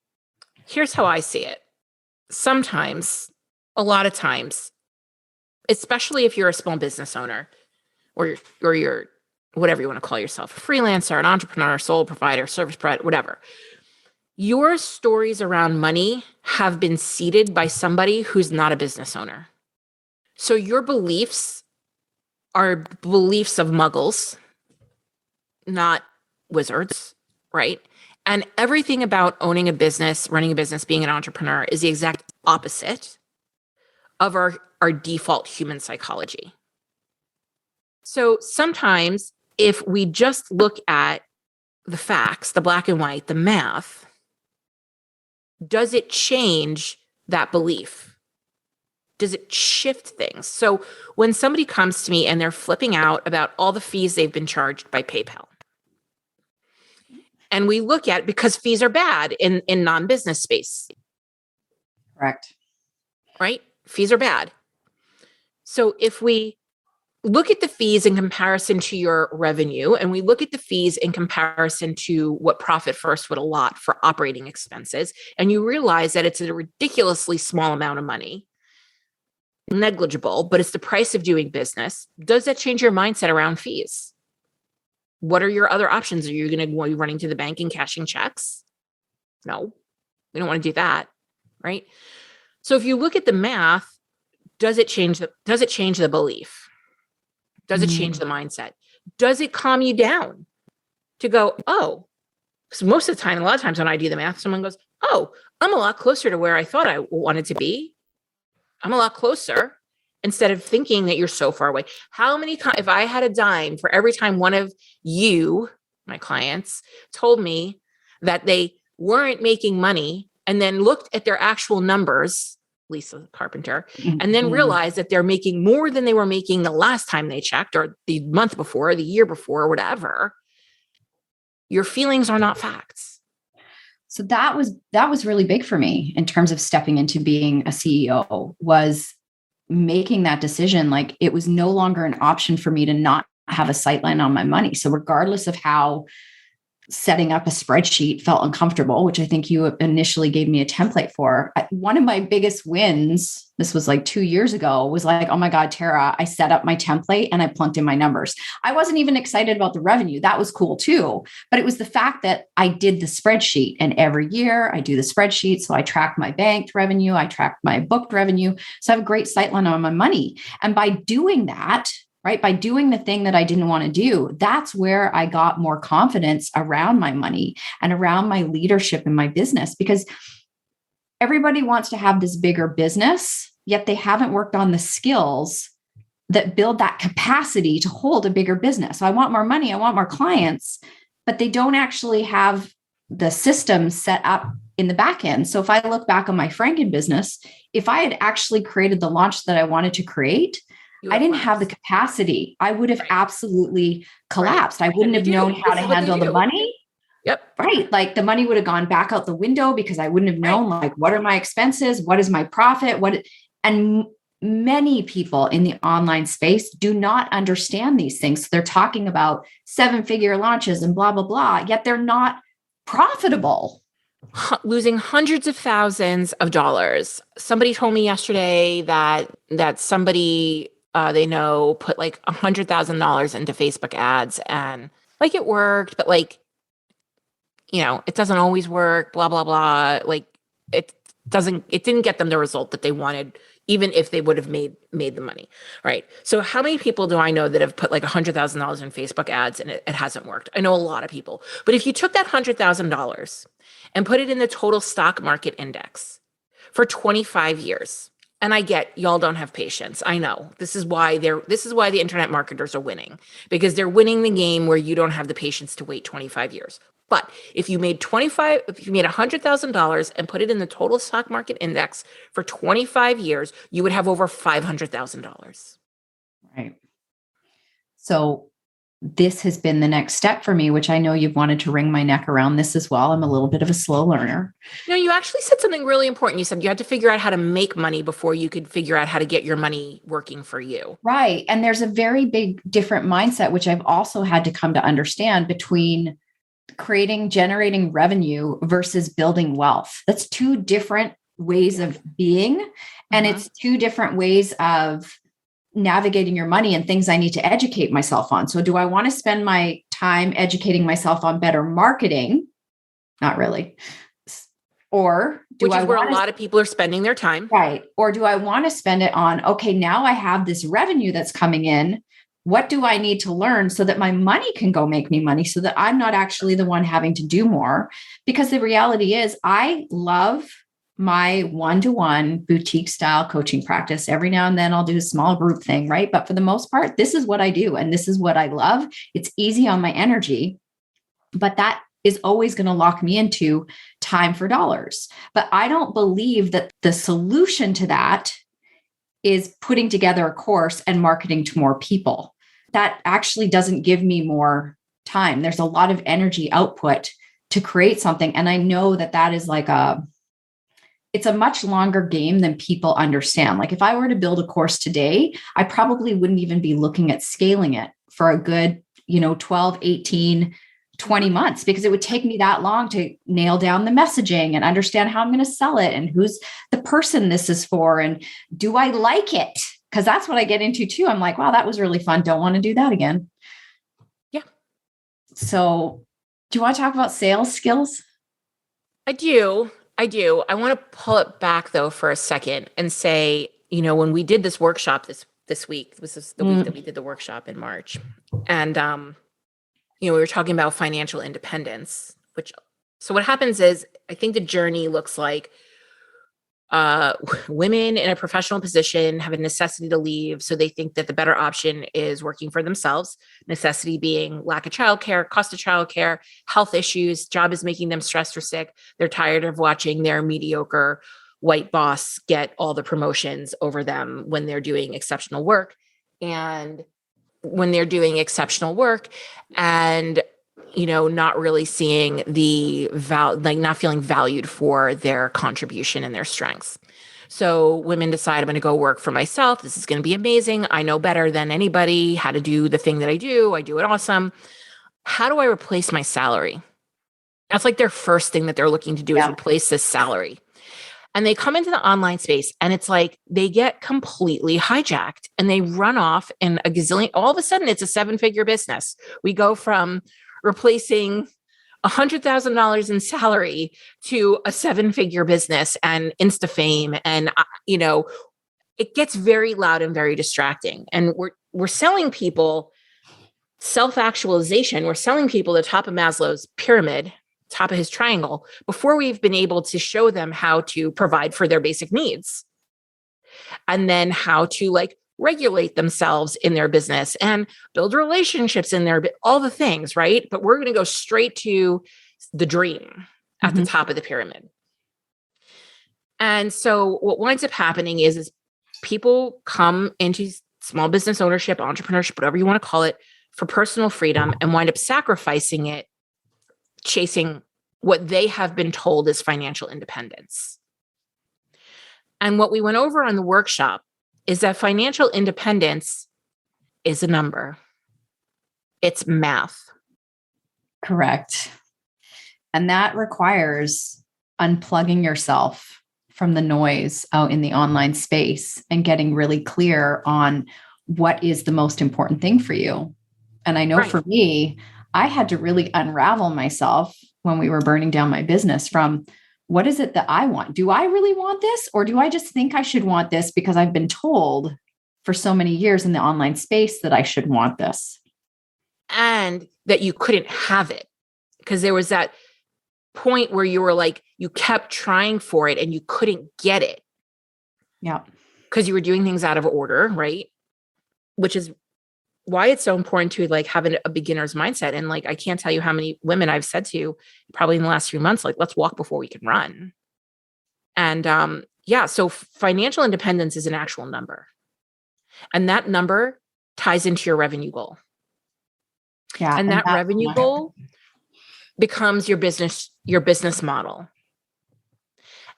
Here's how I see it. Sometimes, a lot of times, especially if you're a small business owner or you're whatever you want to call yourself, a freelancer, an entrepreneur, sole provider, service provider, whatever, your stories around money have been seeded by somebody who's not a business owner. So your beliefs are beliefs of muggles, not wizards, right? And everything about owning a business, running a business, being an entrepreneur is the exact opposite of our default human psychology. So sometimes if we just look at the facts, the black and white, the math, does it change that belief? Does it shift things? So when somebody comes to me and they're flipping out about all the fees they've been charged by PayPal, and we look at, because fees are bad in non-business space. Correct. Right? Fees are bad. So if we look at the fees in comparison to your revenue, and we look at the fees in comparison to what Profit First would allot for operating expenses, and you realize that it's a ridiculously small amount of money, negligible, but it's the price of doing business. Does that change your mindset around fees? What are your other options? Are you going to be running to the bank and cashing checks? No, we don't want to do that, right? So if you look at the math, does it change the belief? Does it change the mindset? Does it calm you down to go, oh, because most of the time, a lot of times when I do the math, someone goes, oh, I'm a lot closer to where I thought I wanted to be. I'm a lot closer, instead of thinking that you're so far away. How many times, if I had a dime for every time one of you, my clients, told me that they weren't making money and then looked at their actual numbers, Lisa Carpenter, and then realized that they're making more than they were making the last time they checked, or the month before, or the year before, or whatever. Your feelings are not facts. So that was really big for me in terms of stepping into being a CEO, was making that decision. Like, it was no longer an option for me to not have a sightline on my money. So regardless of how setting up a spreadsheet felt uncomfortable, which I think you initially gave me a template for. One of my biggest wins, this was like 2 years ago, was like, oh my God, Tara, I set up my template and I plunked in my numbers. I wasn't even excited about the revenue. That was cool too. But it was the fact that I did the spreadsheet, and every year I do the spreadsheet. So I track my banked revenue, I track my booked revenue. So I have a great sightline on my money. And by doing that, right, by doing the thing that I didn't want to do, that's where I got more confidence around my money and around my leadership in my business, because everybody wants to have this bigger business, yet they haven't worked on the skills that build that capacity to hold a bigger business. So I want more money, I want more clients, but they don't actually have the systems set up in the back end. So if I look back on my Franken business, if I had actually created the launch that I wanted to create, I didn't have the capacity. I would have absolutely collapsed. I wouldn't have known how to handle the money. Yep. Right. Like, the money would have gone back out the window, because I wouldn't have known, like, what are my expenses? What is my profit? And many people in the online space do not understand these things. So they're talking about 7-figure launches and blah, blah, blah, yet they're not profitable. Losing hundreds of thousands of dollars. Somebody told me yesterday that somebody they know put like $100,000 into Facebook ads, and like it worked, but like, it doesn't always work, blah, blah, blah. Like it didn't get them the result that they wanted, even if they would have made the money. Right. So how many people do I know that have put like $100,000 in Facebook ads and it hasn't worked? I know a lot of people. But if you took that $100,000 and put it in the total stock market index for 25 years, and I get y'all don't have patience. I know. This is why the internet marketers are winning, because they're winning the game where you don't have the patience to wait 25 years. But if you made $100,000 and put it in the total stock market index for 25 years, you would have over $500,000. Right. So this has been the next step for me, which I know you've wanted to wring my neck around this as well. I'm a little bit of a slow learner. You actually said something really important. You said you had to figure out how to make money before you could figure out how to get your money working for you. Right. And there's a very big different mindset, which I've also had to come to understand, between generating revenue versus building wealth. That's two different ways of being. And it's two different ways of navigating your money and things I need to educate myself on. So do I want to spend my time educating myself on better marketing? Not really. Or which is where a lot of people are spending their time. Right. Or do I want to spend it on, okay, now I have this revenue that's coming in. What do I need to learn so that my money can go make me money, so that I'm not actually the one having to do more? Because the reality is, I love my one-to-one boutique style coaching practice. Every now and then I'll do a small group thing, right? But for the most part, this is what I do. And this is what I love. It's easy on my energy, but that is always going to lock me into time for dollars. But I don't believe that the solution to that is putting together a course and marketing to more people. That actually doesn't give me more time. There's a lot of energy output to create something. And I know that that is like it's a much longer game than people understand. Like if I were to build a course today, I probably wouldn't even be looking at scaling it for a good, 12, 18, 20 months, because it would take me that long to nail down the messaging and understand how I'm going to sell it and who's the person this is for. And do I like it? Because that's what I get into too. I'm like, wow, that was really fun. Don't want to do that again. Yeah. So do you want to talk about sales skills? I do. I want to pull it back though for a second and say, when we did this workshop this week, this is the week that we did the workshop in March. And we were talking about financial independence, so what happens is, I think the journey looks like women in a professional position have a necessity to leave. So they think that the better option is working for themselves. Necessity being lack of childcare, cost of childcare, health issues, job is making them stressed or sick. They're tired of watching their mediocre white boss get all the promotions over them when they're doing exceptional work. And not really seeing the not feeling valued for their contribution and their strengths. So women decide, I'm going to go work for myself. This is going to be amazing. I know better than anybody how to do the thing that I do. I do it awesome. How do I replace my salary? That's like their first thing that they're looking to do is replace this salary. And they come into the online space and it's like they get completely hijacked and they run off in a gazillion. All of a sudden, it's a 7-figure business. We go from replacing $100,000 in salary to a 7-figure business and Insta fame. And, it gets very loud and very distracting. And we're selling people self-actualization. We're selling people the top of Maslow's pyramid, top of his triangle, before we've been able to show them how to provide for their basic needs. And then how to regulate themselves in their business and build relationships in all the things, right? But we're going to go straight to the dream at the top of the pyramid. And so what winds up happening is people come into small business ownership, entrepreneurship, whatever you want to call it, for personal freedom and wind up sacrificing it, chasing what they have been told is financial independence. And what we went over on the workshop is that financial independence is a number. It's math. Correct. And that requires unplugging yourself from the noise out in the online space and getting really clear on what is the most important thing for you. And I know for me, I had to really unravel myself when we were burning down my business from what is it that I want? Do I really want this? Or do I just think I should want this because I've been told for so many years in the online space that I should want this? And that you couldn't have it because there was that point where you were you kept trying for it and you couldn't get it. Yeah. Because you were doing things out of order, right? Which is why it's so important to have a beginner's mindset. And I can't tell you how many women I've said to probably in the last few months, let's walk before we can run. And so financial independence is an actual number. And that number ties into your revenue goal. Yeah. And that revenue goal becomes your business model.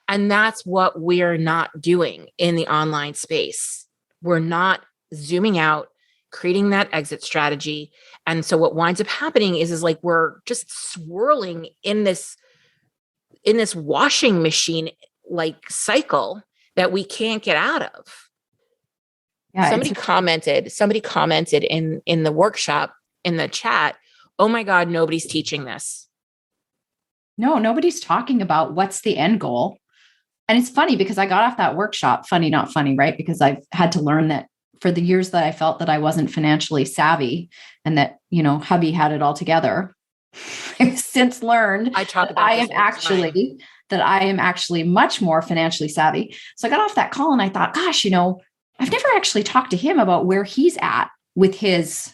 And that's what we're not doing in the online space. We're not zooming out, creating that exit strategy. And so what winds up happening is we're just swirling in this washing machine cycle that we can't get out of. Yeah, somebody commented in the workshop, in the chat, oh my God, nobody's teaching this. No, nobody's talking about what's the end goal. And it's funny because I got off that workshop, funny, not funny, right? Because I've had to learn that for the years that I felt that I wasn't financially savvy and that, hubby had it all together. I've since learned that I am actually much more financially savvy. So I got off that call and I thought, gosh, I've never actually talked to him about where he's at with his,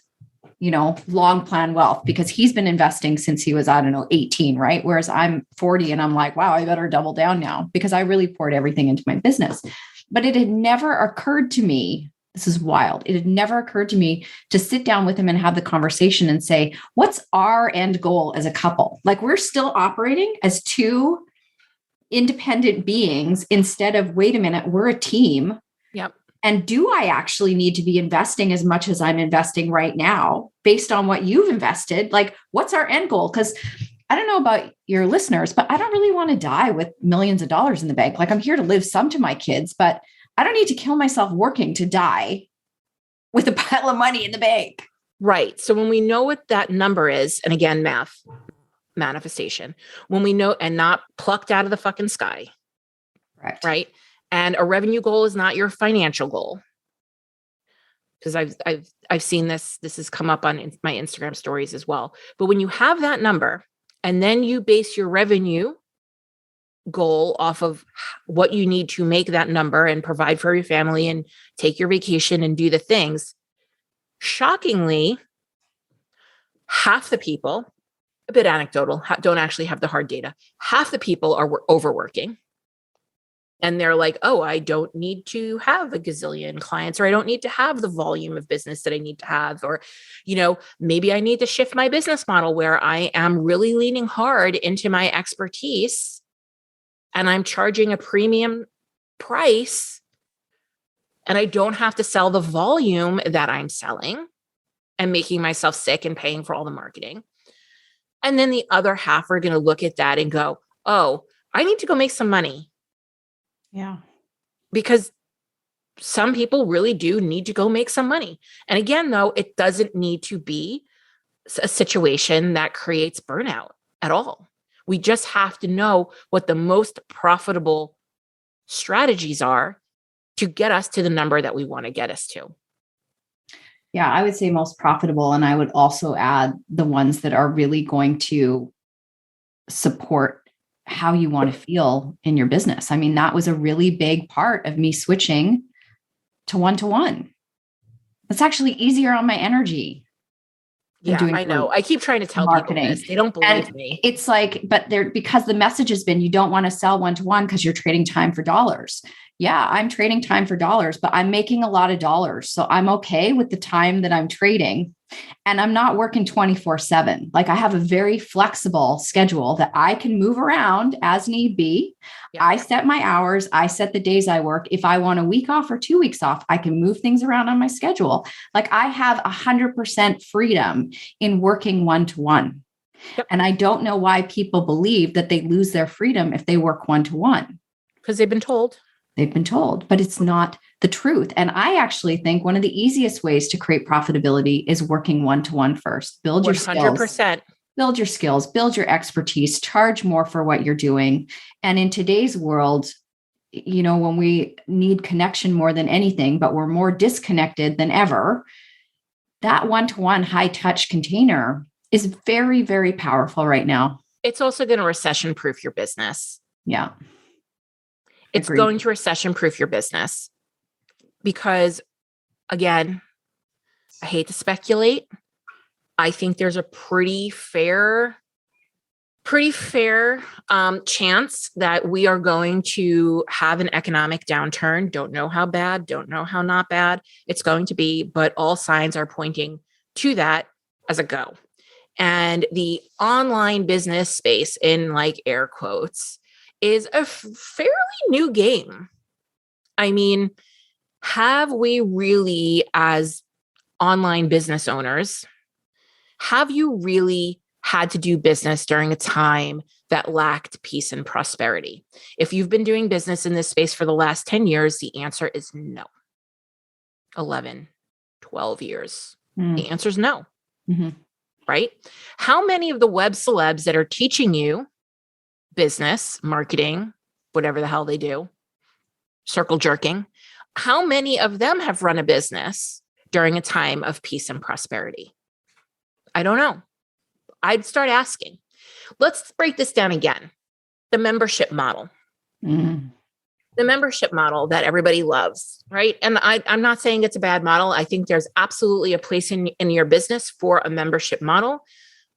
long plan wealth, because he's been investing since he was, 18, right? Whereas I'm 40 and I'm like, wow, I better double down now because I really poured everything into my business. But it had never occurred to me. This is wild. It had never occurred to me to sit down with him and have the conversation and say, what's our end goal as a couple? We're still operating as two independent beings instead of, wait a minute, we're a team. Yep. And do I actually need to be investing as much as I'm investing right now based on what you've invested? Like, what's our end goal? Because I don't know about your listeners, but I don't really want to die with millions of dollars in the bank. Like, I'm here to live some to my kids, but I don't need to kill myself working to die with a pile of money in the bank. Right. So when we know what that number is, and again, manifestation, when we know, and not plucked out of the fucking sky. Correct. Right. And a revenue goal is not your financial goal. Because I've seen this has come up on my Instagram stories as well. But when you have that number and then you base your revenue goal off of what you need to make that number and provide for your family and take your vacation and do the things, shockingly, half the people, a bit anecdotal, don't actually have the hard data. Half the people are overworking. And they're like, oh, I don't need to have a gazillion clients, or I don't need to have the volume of business that I need to have. Or, maybe I need to shift my business model where I am really leaning hard into my expertise and I'm charging a premium price and I don't have to sell the volume that I'm selling and making myself sick and paying for all the marketing. And then the other half are going to look at that and go, oh, I need to go make some money. Yeah. Because some people really do need to go make some money. And again, though, it doesn't need to be a situation that creates burnout at all. We just have to know what the most profitable strategies are to get us to the number that we want to get us to. Yeah, I would say most profitable. And I would also add the ones that are really going to support how you want to feel in your business. I mean, that was a really big part of me switching to one-to-one. It's actually easier on my energy. Yeah, I know. I keep trying to tell people this. They don't believe me. It's like, but because the message has been, you don't want to sell one-to-one because you're trading time for dollars. Yeah, I'm trading time for dollars, but I'm making a lot of dollars. So I'm okay with the time that I'm trading. And I'm not working 24/7. Like, I have a very flexible schedule that I can move around as need be. Yeah. I set my hours. I set the days I work. If I want a week off or 2 weeks off, I can move things around on my schedule. Like, I have 100% freedom in working one-to-one. Yep. And I don't know why people believe that they lose their freedom if they work one-to-one. Because they've been told. They've been told, but it's not the truth. And I actually think one of the easiest ways to create profitability is working one-to-one first. Build your 100%. Build your skills, build your expertise, charge more for what you're doing. And in today's world, when we need connection more than anything, but we're more disconnected than ever, that one-to-one high-touch container is very, very powerful right now. It's also going to recession-proof your business. Yeah. It's Agreed. Going to recession-proof your business because, again, I hate to speculate. I think there's a pretty fair chance that we are going to have an economic downturn. Don't know how bad, don't know how not bad it's going to be, but all signs are pointing to that as a go. And the online business space, in like air quotes, is a fairly new game. I mean, have we really, as online business owners, have you really had to do business during a time that lacked peace and prosperity? If you've been doing business in this space for the last 10 years, the answer is no. 11, 12 years. The answer is no. Mm-hmm. Right? How many of the web celebs that are teaching you business, marketing, whatever the hell they do, circle jerking, how many of them have run a business during a time of peace and prosperity? I don't know. I'd start asking. Let's break this down again. The membership model. Mm-hmm. The membership model that everybody loves, right? And I'm not saying it's a bad model. I think there's absolutely a place in your business for a membership model.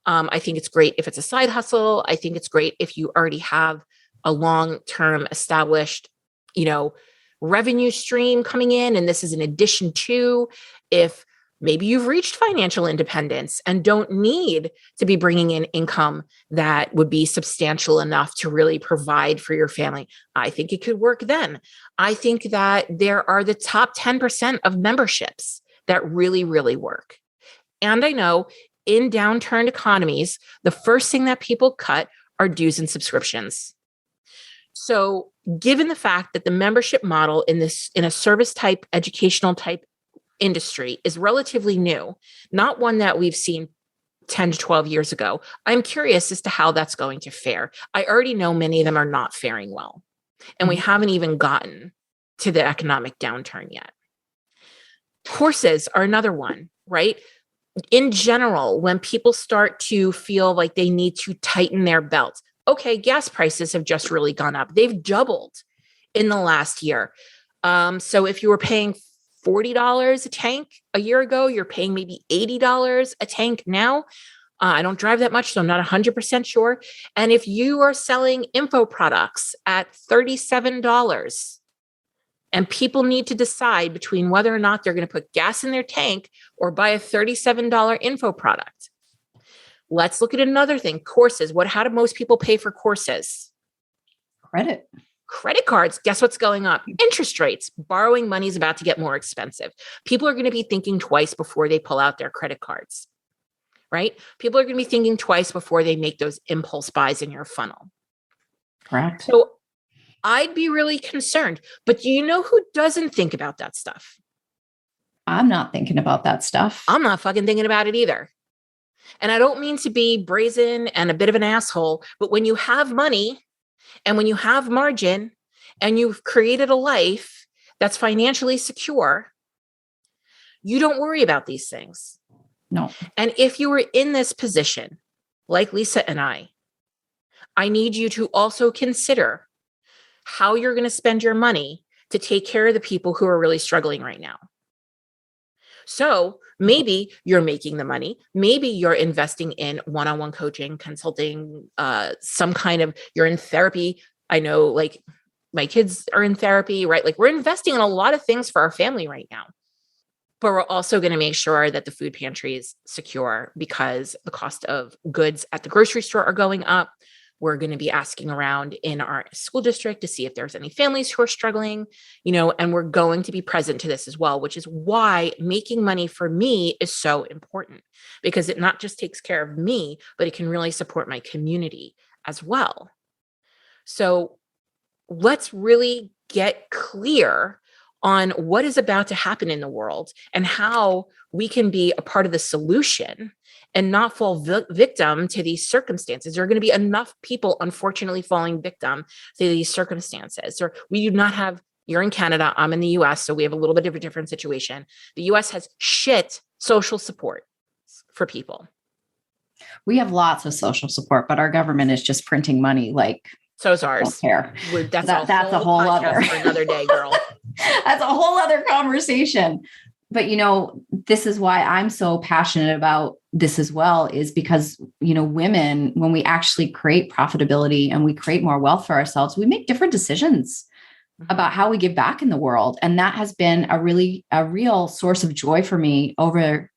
I think it's great if it's a side hustle. I think it's great if you already have a long-term established, revenue stream coming in, and this is in addition to. If Maybe you've reached financial independence and don't need to be bringing in income that would be substantial enough to really provide for your family. I think it could work then. I think that there are the top 10% of memberships that really, really work. And I know in downturned economies, the first thing that people cut are dues and subscriptions. So, given the fact that the membership model in a service type, educational type industry is relatively new, not one that we've seen 10 to 12 years ago, I'm curious as to how that's going to fare. I already know many of them are not faring well, and we haven't even gotten to the economic downturn yet. Courses are another one, right? In general, when people start to feel like they need to tighten their belts, okay, gas prices have just really gone up. They've doubled in the last year. So if you were paying $40 a tank a year ago, you're paying maybe $80 a tank now. I don't drive that much, so I'm not 100% sure. And if you are selling info products at $37, and people need to decide between whether or not they're going to put gas in their tank or buy a $37 info product. Let's look at another thing, courses. How do most people pay for courses? Credit cards. Guess what's going up? Interest rates. Borrowing money is about to get more expensive. People are going to be thinking twice before they pull out their credit cards, right? People are going to be thinking twice before they make those impulse buys in your funnel. Correct. So I'd be really concerned. But do you know who doesn't think about that stuff? I'm not thinking about that stuff. I'm not fucking thinking about it either. And I don't mean to be brazen and a bit of an asshole, but when you have money and when you have margin and you've created a life that's financially secure, you don't worry about these things. No. And if you were in this position, like Lisa and I need you to also consider how you're going to spend your money to take care of the people who are really struggling right now. So maybe you're making the money. Maybe you're investing in one-on-one coaching, consulting, some kind of, you're in therapy. I know like my kids are in therapy, right? Like we're investing in a lot of things for our family right now. But we're also going to make sure that the food pantry is secure because the cost of goods at the grocery store are going up. We're going to be asking around in our school district to see if there's any families who are struggling, and we're going to be present to this as well, which is why making money for me is so important because it not just takes care of me, but it can really support my community as well. So let's really get clear on what is about to happen in the world and how we can be a part of the solution and not fall victim to these circumstances. There are going to be enough people, unfortunately, falling victim to these circumstances. Or we do not have, you're in Canada, I'm in the US, so we have a little bit of a different situation. The US has shit social support for people. We have lots of social support, but our government is just printing money like so is ours. That's a whole other for another day, girl. That's a whole other conversation. But, this is why I'm so passionate about this as well, is because, women, when we actually create profitability and we create more wealth for ourselves, we make different decisions about how we give back in the world. And that has been a real source of joy for me over,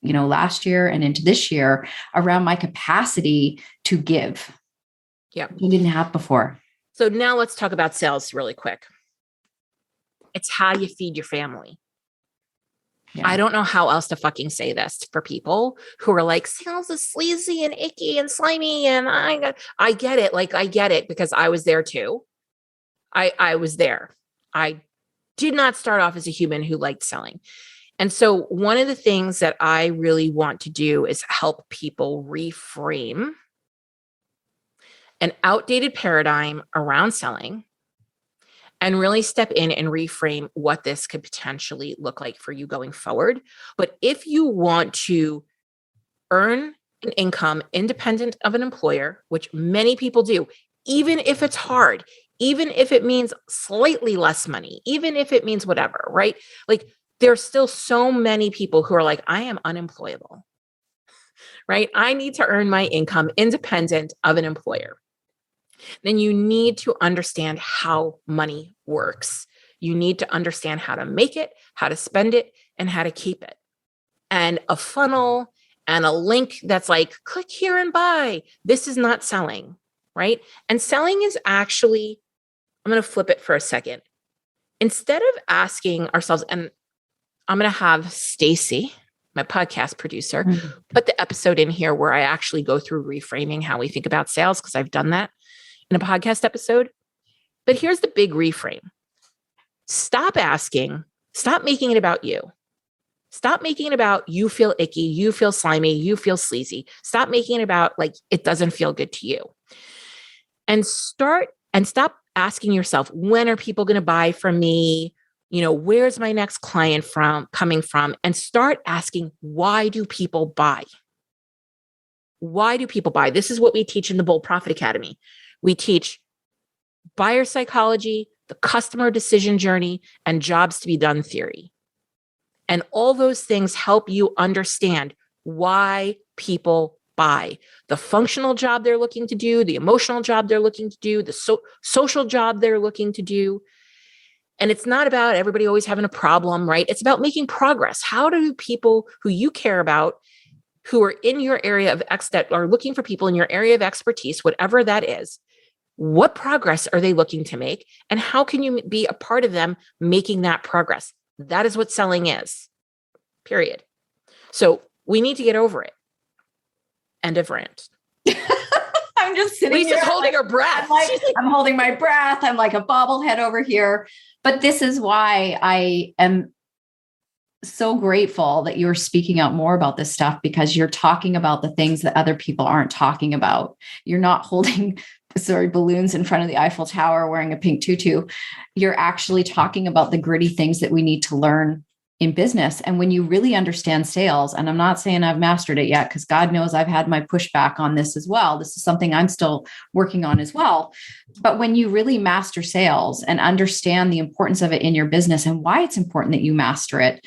last year and into this year around my capacity to give. Yeah. We didn't have before. So now let's talk about sales really quick. It's how you feed your family. Yeah. I don't know how else to fucking say this for people who are like, sales is sleazy and icky and slimy. And I get it. Like, I get it because I was there too. I was there. I did not start off as a human who liked selling. And so one of the things that I really want to do is help people reframe an outdated paradigm around selling and really step in and reframe what this could potentially look like for you going forward. But if you want to earn an income independent of an employer, which many people do, even if it's hard, even if it means slightly less money, even if it means whatever, right? Like there's still so many people who are like, I am unemployable, right? I need to earn my income independent of an employer. Then you need to understand how money works. You need to understand how to make it, how to spend it, and how to keep it. and a funnel and a link that's like, click here and buy. This is not selling, right? And selling is actually, I'm going to flip it for a second. Instead of asking ourselves, and I'm going to have Stacy, my podcast producer, put the episode in here where I actually go through reframing how we think about sales, because I've done that in a podcast episode. But here's the big reframe. Stop making it about you. Stop making it about you feel icky, you feel slimy, you feel sleazy. Stop making it about like it doesn't feel good to you. And stop asking yourself, when are people going to buy from me? Where's my next client coming from? And start asking, why do people buy? Why do people buy? This is what we teach in the Bold Profit Academy. We teach buyer psychology, the customer decision journey, and jobs to be done theory. And all those things help you understand why people buy. The functional job they're looking to do, the emotional job they're looking to do, the social job they're looking to do. And it's not about everybody always having a problem, right? It's about making progress. How do people who you care about, who are in your area of that are looking for people in your area of expertise, whatever that is, what progress are they looking to make? And how can you be a part of them making that progress? That is what selling is, period. So we need to get over it. End of rant. I'm just sitting Lisa's here holding her breath. I'm holding my breath. I'm like a bobblehead over here. But this is why I am so grateful that you're speaking out more about this stuff, because you're talking about the things that other people aren't talking about. You're not holding balloons in front of the Eiffel Tower wearing a pink tutu. You're actually talking about the gritty things that we need to learn in business. And when you really understand sales, and I'm not saying I've mastered it yet, because God knows I've had my pushback on this as well. This is something I'm still working on as well. But when you really master sales and understand the importance of it in your business and why it's important that you master it,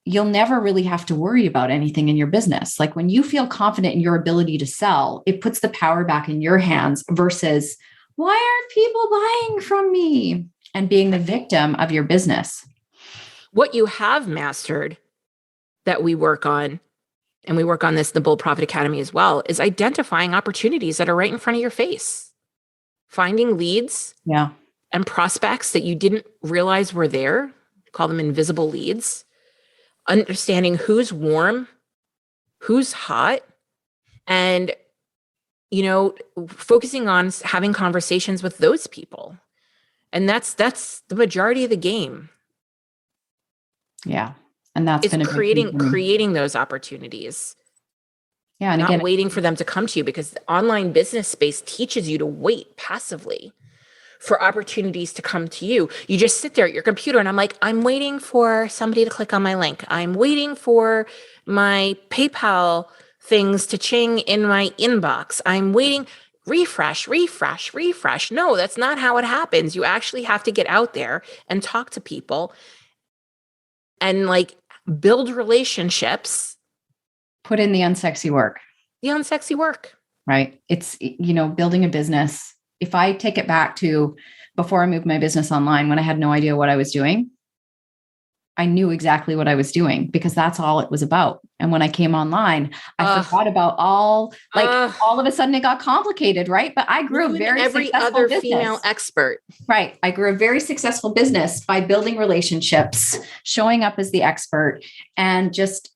you'll never really have to worry about anything in your business. Like when you feel confident in your ability to sell, it puts the power back in your hands versus, why aren't people buying from me? And being the victim of your business. What you have mastered that we work on, and we work on this in the Bold Profit Academy as well, is identifying opportunities that are right in front of your face. Finding leads and prospects that you didn't realize were there, call them invisible leads. Understanding who's warm, who's hot, and, focusing on having conversations with those people. And that's the majority of the game. Yeah. And that's been creating those opportunities. Yeah. And not waiting for them to come to you, because the online business space teaches you to wait passively for opportunities to come to you. You just sit there at your computer and I'm waiting for somebody to click on my link. I'm waiting for my PayPal things to ching in my inbox. I'm waiting, refresh. No, that's not how it happens. You actually have to get out there and talk to people and build relationships. Put in the unsexy work. Right? It's, building a business. If I take it back to before I moved my business online, when I had no idea what I was doing, I knew exactly what I was doing because that's all it was about. And when I came online, I forgot about all of a sudden it got complicated, right? But I grew a very successful business. Female expert. Right. I grew a very successful business by building relationships, showing up as the expert, and just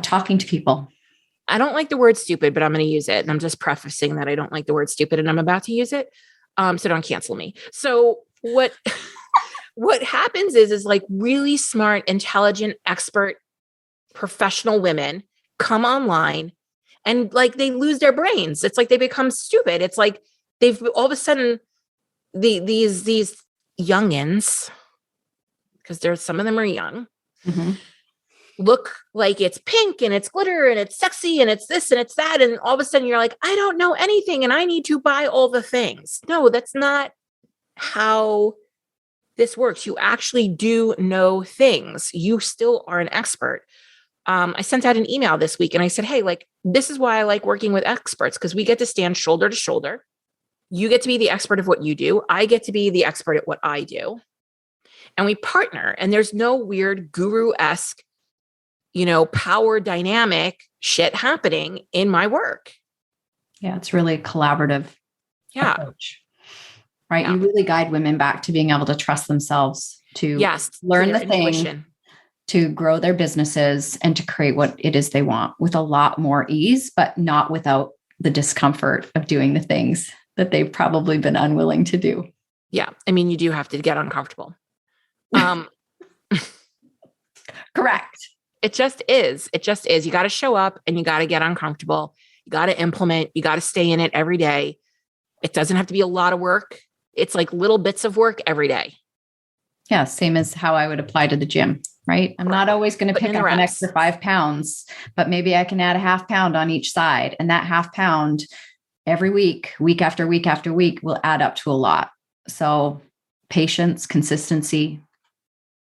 talking to people. I don't like the word stupid, but I'm going to use it. And I'm just prefacing that I don't like the word stupid and I'm about to use it. So don't cancel me. So what happens is really smart, intelligent, expert, professional women come online and they lose their brains. It's they become stupid. It's they've all of a sudden these youngins, because some of them are young, look like it's pink and it's glitter and it's sexy and it's this and it's that. And all of a sudden you're I don't know anything and I need to buy all the things. No, that's not how this works. You actually do know things. You still are an expert. I sent out an email this week and I said, hey, this is why I like working with experts, because we get to stand shoulder to shoulder. You get to be the expert of what you do. I get to be the expert at what I do. And we partner, and there's no weird guru-esque power dynamic shit happening in my work. Yeah, it's really a collaborative approach, right? Yeah. You really guide women back to being able to trust themselves, to learn the thing, to grow their businesses, and to create what it is they want with a lot more ease, but not without the discomfort of doing the things that they've probably been unwilling to do. Yeah. I mean, you do have to get uncomfortable. Correct. It just is. You got to show up and you got to get uncomfortable. You got to implement, you got to stay in it every day. It doesn't have to be a lot of work. It's like little bits of work every day. Yeah. Same as how I would apply to the gym, right? I'm not always going to pick up an extra 5 pounds, but maybe I can add a half pound on each side. And that half pound every week, week after week after week, will add up to a lot. So patience, consistency.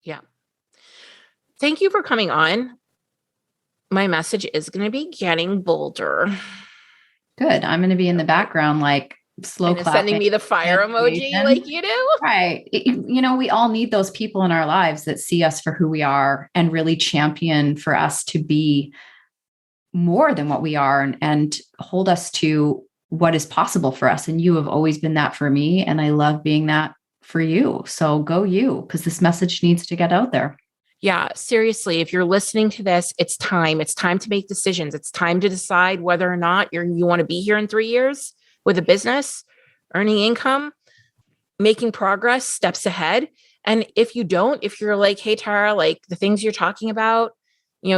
Yeah. Thank you for coming on. My message is going to be getting bolder. Good. I'm going to be in the background, like slow clapping, sending me the fire emoji like you do. Right. We all need those people in our lives that see us for who we are and really champion for us to be more than what we are and hold us to what is possible for us. And you have always been that for me. And I love being that for you. So go you, because this message needs to get out there. Yeah, seriously, if you're listening to this, it's time. It's time to make decisions. It's time to decide whether or not you want to be here in 3 years with a business, earning income, making progress, steps ahead. And if you don't, if you're like, hey, Tara, like the things you're talking about,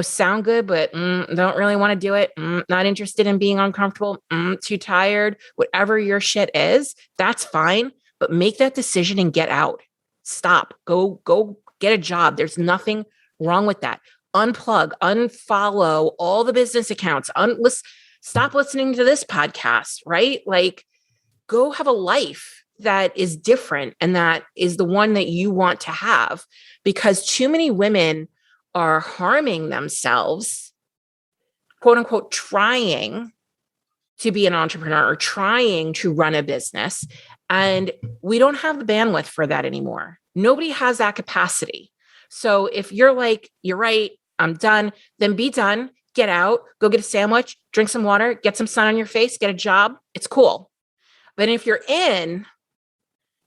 sound good, but don't really want to do it. Not interested in being uncomfortable. Too tired. Whatever your shit is, that's fine. But make that decision and get out. Stop. Go get a job. There's nothing wrong with that. Unplug, unfollow all the business accounts. Stop listening to this podcast, right? Like, go have a life that is different and that is the one that you want to have, because too many women are harming themselves, quote unquote, trying to be an entrepreneur or trying to run a business. And we don't have the bandwidth for that anymore. Nobody has that capacity. So if you're like, you're right, I'm done, then be done, get out, go get a sandwich, drink some water, get some sun on your face, get a job. It's cool. But if you're in,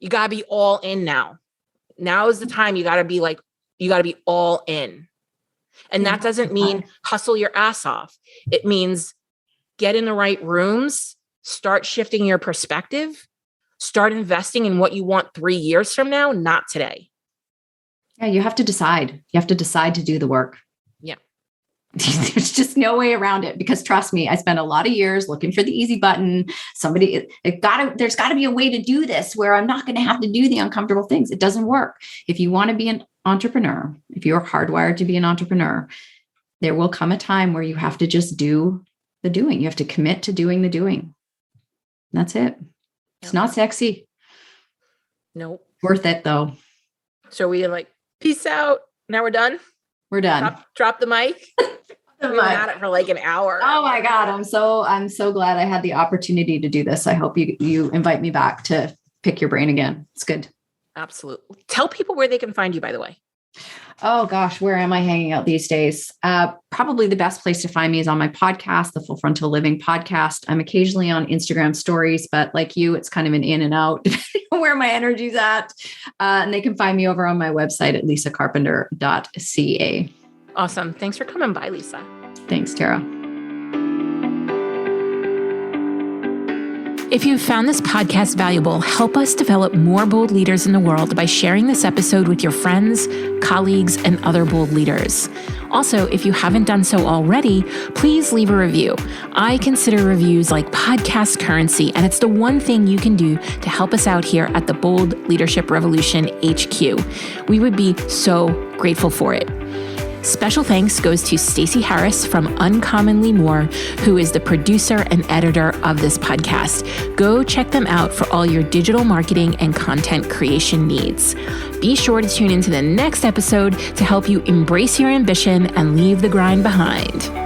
you got to be all in now. Now is the time you got to be all in. And that doesn't mean hustle your ass off. It means get in the right rooms, start shifting your perspective, start investing in what you want 3 years from now, not today. Yeah, you have to decide. You have to decide to do the work. Yeah. There's just no way around it, because trust me, I spent a lot of years looking for the easy button. There's got to be a way to do this where I'm not going to have to do the uncomfortable things. It doesn't work. If you want to be an entrepreneur, if you're hardwired to be an entrepreneur, there will come a time where you have to just do the doing. You have to commit to doing the doing. That's it. It's not sexy. Nope. Worth it though. So we like, peace out. Now we're done. We're done. Drop the mic. We've been at it for like an hour. Oh my God. I'm so glad I had the opportunity to do this. I hope you invite me back to pick your brain again. It's good. Absolutely. Tell people where they can find you, by the way. Oh gosh, where am I hanging out these days? Probably the best place to find me is on my podcast, the Full Frontal Living podcast. I'm occasionally on Instagram stories, but like you, it's kind of an in and out, depending on where my energy's at. And they can find me over on my website at lisacarpenter.ca. Awesome. Thanks for coming by, Lisa. Thanks, Tara. If you found this podcast valuable, help us develop more bold leaders in the world by sharing this episode with your friends, colleagues, and other bold leaders. Also, if you haven't done so already, please leave a review. I consider reviews like podcast currency, and it's the one thing you can do to help us out here at the Bold Leadership Revolution HQ. We would be so grateful for it. Special thanks goes to Stacey Harris from Uncommonly More, who is the producer and editor of this podcast. Go check them out for all your digital marketing and content creation needs. Be sure to tune into the next episode to help you embrace your ambition and leave the grind behind.